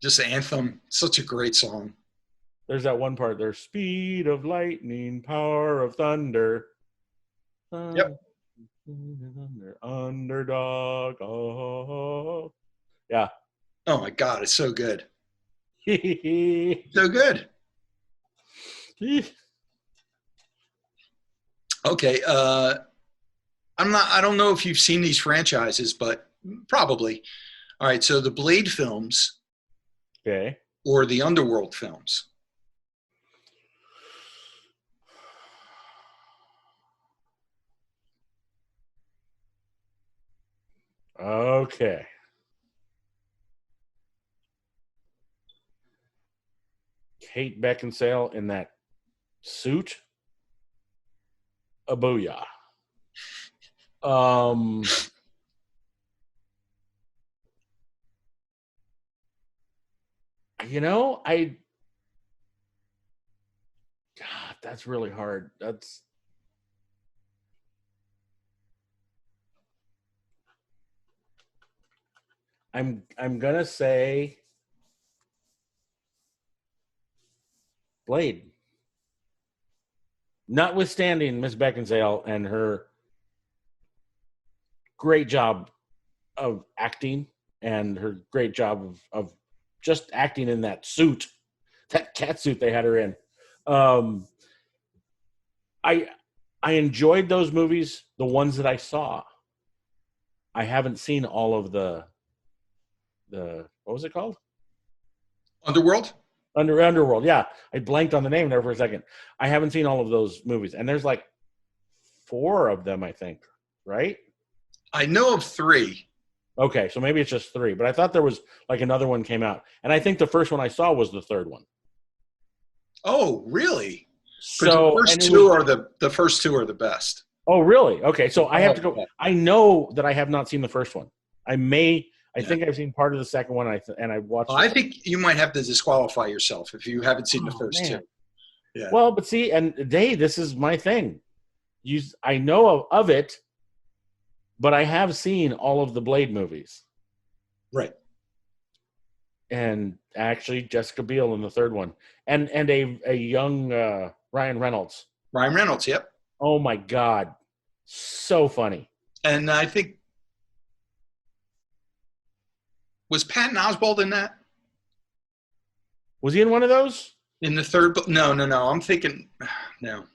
[SPEAKER 2] Just an anthem. Such a great song.
[SPEAKER 1] There's that one part there. Speed of lightning, power of thunder.
[SPEAKER 2] Yep.
[SPEAKER 1] Underdog. Oh. Yeah.
[SPEAKER 2] Oh my God, it's so good. So good. Okay. I don't know if you've seen these franchises, but probably. All right. So the Blade films.
[SPEAKER 1] Okay.
[SPEAKER 2] Or the Underworld films.
[SPEAKER 1] Okay. Kate Beckinsale in that suit. A booyah. God, that's really hard. I'm gonna say Blade. Notwithstanding Miss Beckinsale and her great job of acting and her great job of just acting in that suit, that cat suit they had her in. Um, I I enjoyed those movies, the ones that I saw. I haven't seen all of the what was it called?
[SPEAKER 2] Underworld?
[SPEAKER 1] Underworld. Yeah, I blanked on the name there for a second. I haven't seen all of those movies, and there's like 4 of them, I think. Right?
[SPEAKER 2] I know of 3.
[SPEAKER 1] Okay, so maybe it's just 3, but I thought there was like another one came out, and I think the first one I saw was the third one.
[SPEAKER 2] Oh, really? Because
[SPEAKER 1] So, and it was.
[SPEAKER 2] the first 2 are the best.
[SPEAKER 1] Oh, really? Okay, so I have to go.
[SPEAKER 2] Yeah.
[SPEAKER 1] I know that I have not seen the first one. I
[SPEAKER 2] Yeah.
[SPEAKER 1] think I've seen part of the second one, and I watched.
[SPEAKER 2] I think you might have to disqualify yourself if you haven't seen the first
[SPEAKER 1] man.
[SPEAKER 2] 2. Yeah.
[SPEAKER 1] Well, but see, and this is my thing. I know of it, but I have seen all of the Blade movies.
[SPEAKER 2] Right.
[SPEAKER 1] And actually, Jessica Biel in the third one, and a young Ryan Reynolds.
[SPEAKER 2] Ryan Reynolds, yep.
[SPEAKER 1] Oh my God, so funny.
[SPEAKER 2] And I think was Patton Oswalt in that?
[SPEAKER 1] Was he in one of those?
[SPEAKER 2] In the third? No. I'm thinking no.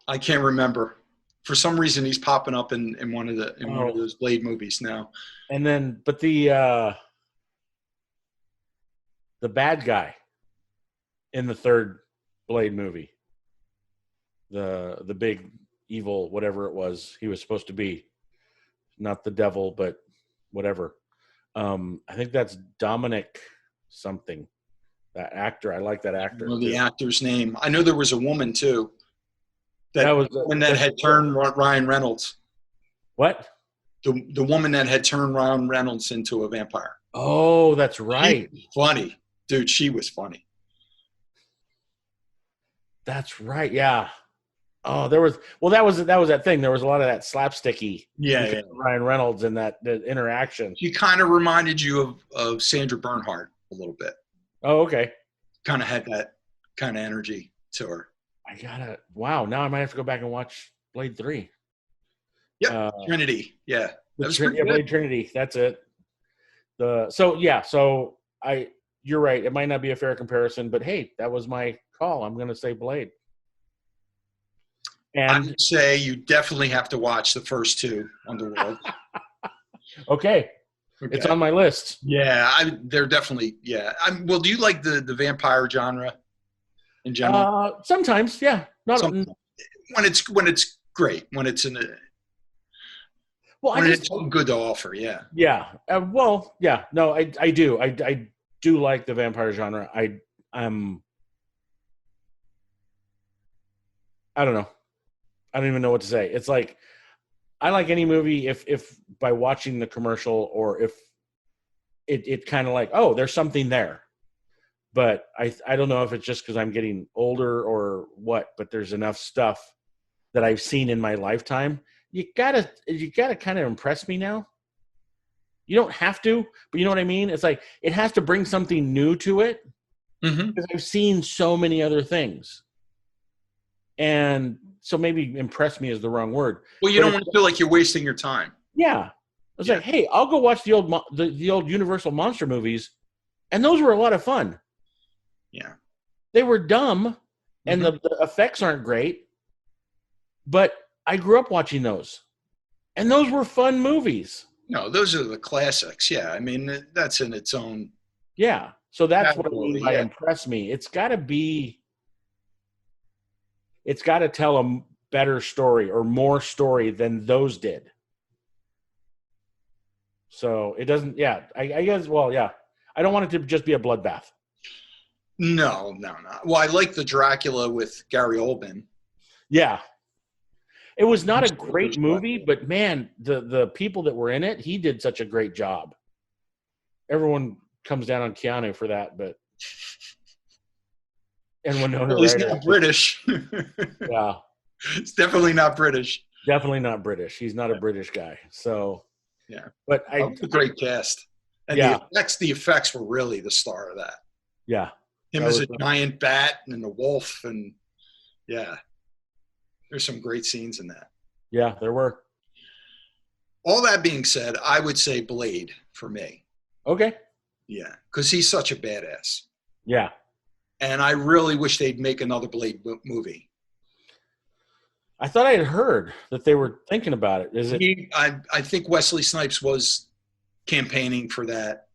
[SPEAKER 2] I can't remember. For some reason, he's popping up in one of those Blade movies now.
[SPEAKER 1] And then, but the bad guy in the third Blade movie, the big evil whatever it was he was supposed to be, not the devil but whatever. I think that's Dominic something. That actor, I like that actor.
[SPEAKER 2] I know the actor's name. I know there was a woman too.
[SPEAKER 1] That was
[SPEAKER 2] when that had turned Ryan Reynolds.
[SPEAKER 1] What?
[SPEAKER 2] The woman that had turned Ryan Reynolds into a vampire.
[SPEAKER 1] Oh, that's right.
[SPEAKER 2] Funny. Dude, she was funny.
[SPEAKER 1] That's right. Yeah. Oh, that was that thing. There was a lot of that slapsticky.
[SPEAKER 2] Yeah.
[SPEAKER 1] Ryan Reynolds and that interaction.
[SPEAKER 2] She kind of reminded you of Sandra Bernhard a little bit.
[SPEAKER 1] Oh, okay.
[SPEAKER 2] Kind of had that kind of energy to her.
[SPEAKER 1] Wow. Now I might have to go back and watch Blade 3.
[SPEAKER 2] Yep. Trinity. Yeah.
[SPEAKER 1] Blade Trinity. That's it. You're right. It might not be a fair comparison, but hey, that was my call. I'm going to say Blade. And
[SPEAKER 2] I would say you definitely have to watch the first 2 Underworld.
[SPEAKER 1] Okay. It's on my list.
[SPEAKER 2] Yeah, they're definitely, yeah. Well, do you like the vampire genre in general?
[SPEAKER 1] Sometimes, yeah.
[SPEAKER 2] When it's great, when it's it's good to offer, yeah.
[SPEAKER 1] Yeah. Yeah. No, I do. I do like the vampire genre. I don't know. I don't even know what to say. It's like I like any movie if by watching the commercial or if it kind of like, oh, there's something there. But I don't know if it's just because I'm getting older or what, but there's enough stuff that I've seen in my lifetime. You gotta kind of impress me now. You don't have to, but you know what I mean? It's like it has to bring something new to it.
[SPEAKER 2] Mm-hmm.
[SPEAKER 1] Because I've seen so many other things. And so maybe impress me is the wrong word.
[SPEAKER 2] Well, you don't want to feel like you're wasting your time.
[SPEAKER 1] Yeah. I was like, hey, I'll go watch the old Universal Monster movies. And those were a lot of fun.
[SPEAKER 2] Yeah.
[SPEAKER 1] They were dumb and the effects aren't great. But I grew up watching those. And those were fun movies.
[SPEAKER 2] No, those are the classics. Yeah. I mean, that's in its own.
[SPEAKER 1] Yeah. So that's what I mean by impress me. It's got to tell a better story or more story than those did. So it doesn't, I guess, well, yeah. I don't want it to just be a bloodbath.
[SPEAKER 2] No. Well, I like the Dracula with Gary Oldman.
[SPEAKER 1] Yeah. It was not a great movie, but man, the people that were in it, he did such a great job. Everyone comes down on Keanu for that, but and
[SPEAKER 2] he's not British.
[SPEAKER 1] Yeah.
[SPEAKER 2] It's definitely not British.
[SPEAKER 1] Definitely not British. He's not a British guy. So
[SPEAKER 2] Yeah.
[SPEAKER 1] But
[SPEAKER 2] That was a great cast. And
[SPEAKER 1] Yeah.
[SPEAKER 2] the effects were really the star of that.
[SPEAKER 1] Yeah.
[SPEAKER 2] Him
[SPEAKER 1] That
[SPEAKER 2] as
[SPEAKER 1] was
[SPEAKER 2] a giant bat and a wolf, and yeah, there's some great scenes in that.
[SPEAKER 1] Yeah, there were.
[SPEAKER 2] All that being said, I would say Blade for me.
[SPEAKER 1] Okay.
[SPEAKER 2] Yeah, because he's such a badass.
[SPEAKER 1] Yeah.
[SPEAKER 2] And I really wish they'd make another Blade movie.
[SPEAKER 1] I thought I had heard that they were thinking about it. Is it?
[SPEAKER 2] I think Wesley Snipes was campaigning for that.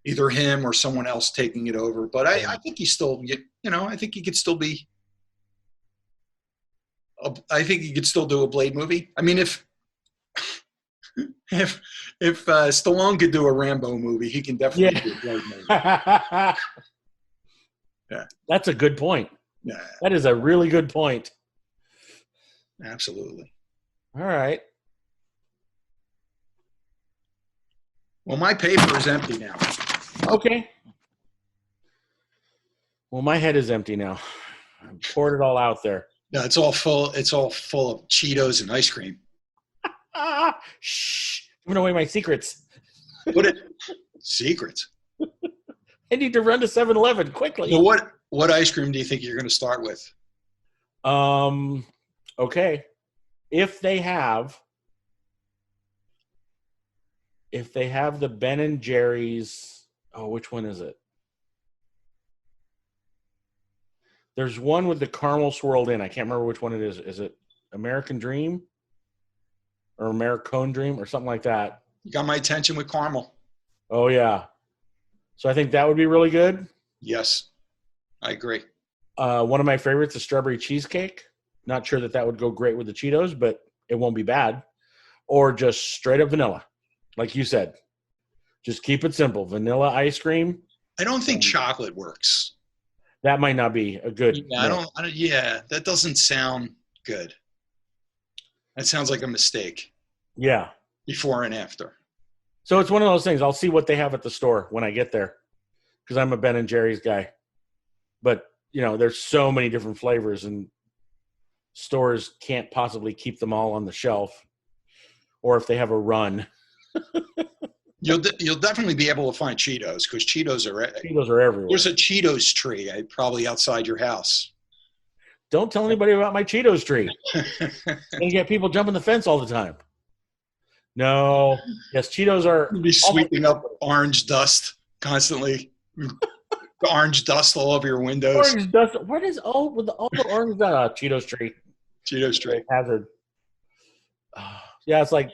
[SPEAKER 2] Either him or someone else taking it over. But I think he's still, I think he could still be. I think he could still do a Blade movie. I mean, if Stallone could do a Rambo movie, he can definitely do a Blade movie.
[SPEAKER 1] Yeah. That's a good point.
[SPEAKER 2] Yeah.
[SPEAKER 1] That is a really good point.
[SPEAKER 2] Absolutely.
[SPEAKER 1] All right.
[SPEAKER 2] Well, my paper is empty now.
[SPEAKER 1] Okay. Well, my head is empty now. I poured it all out there.
[SPEAKER 2] No, it's all full. It's all full of Cheetos and ice cream.
[SPEAKER 1] Shh! Giving away my secrets.
[SPEAKER 2] Secrets.
[SPEAKER 1] I need to run to 7-Eleven quickly.
[SPEAKER 2] So what ice cream do you think you're going to start with?
[SPEAKER 1] Okay. If they have the Ben and Jerry's, which one is it? There's one with the caramel swirled in. I can't remember which one it is. Is it American Dream or Americone Dream or something like that?
[SPEAKER 2] You got my attention with caramel.
[SPEAKER 1] Oh, yeah. So I think that would be really good.
[SPEAKER 2] Yes, I agree.
[SPEAKER 1] One of my favorites is strawberry cheesecake. Not sure that would go great with the Cheetos, but it won't be bad. Or just straight up vanilla, like you said. Just keep it simple. Vanilla ice cream.
[SPEAKER 2] I don't think chocolate works.
[SPEAKER 1] That might not be a good.
[SPEAKER 2] Yeah, I don't. Yeah, that doesn't sound good. That sounds like a mistake.
[SPEAKER 1] Yeah.
[SPEAKER 2] Before and after.
[SPEAKER 1] So it's one of those things. I'll see what they have at the store when I get there, because I'm a Ben and Jerry's guy. But there's so many different flavors, and stores can't possibly keep them all on the shelf. Or if they have a run.
[SPEAKER 2] You'll definitely be able to find Cheetos, because Cheetos are
[SPEAKER 1] everywhere.
[SPEAKER 2] There's a Cheetos tree probably outside your house.
[SPEAKER 1] Don't tell anybody about my Cheetos tree. You get people jumping the fence all the time. No. Yes, Cheetos are.
[SPEAKER 2] You'll be sweeping up orange dust constantly. Orange dust all over your windows.
[SPEAKER 1] Orange dust. What is all the orange Cheetos tree?
[SPEAKER 2] Cheetos tree.
[SPEAKER 1] Hazard. Yeah, it's like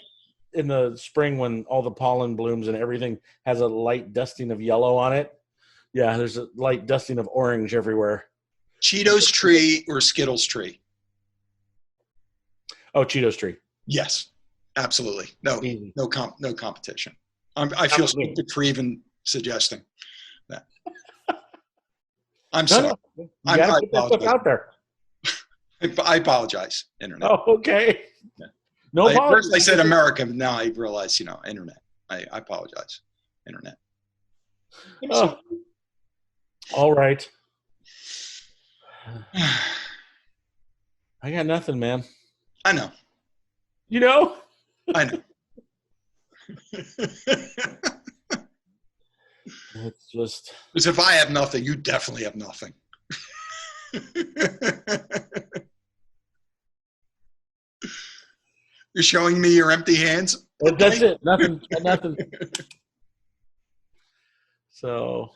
[SPEAKER 1] in the spring when all the pollen blooms and everything has a light dusting of yellow on it. Yeah, there's a light dusting of orange everywhere.
[SPEAKER 2] Cheetos tree or Skittles tree?
[SPEAKER 1] Oh, Cheetos tree.
[SPEAKER 2] Yes, absolutely. No,
[SPEAKER 1] easy.
[SPEAKER 2] No competition. I feel stupid for even suggesting that. I'm sorry.
[SPEAKER 1] No. You gotta put that stuff out there.
[SPEAKER 2] I apologize, Internet.
[SPEAKER 1] Oh, okay.
[SPEAKER 2] Yeah.
[SPEAKER 1] No problem.
[SPEAKER 2] First I said America, but now I realize, Internet. I apologize, Internet.
[SPEAKER 1] All right. I got nothing, man.
[SPEAKER 2] I know. I know.
[SPEAKER 1] It's just.
[SPEAKER 2] Because if I have nothing, you definitely have nothing. You're showing me your empty hands?
[SPEAKER 1] That's it. Nothing. So.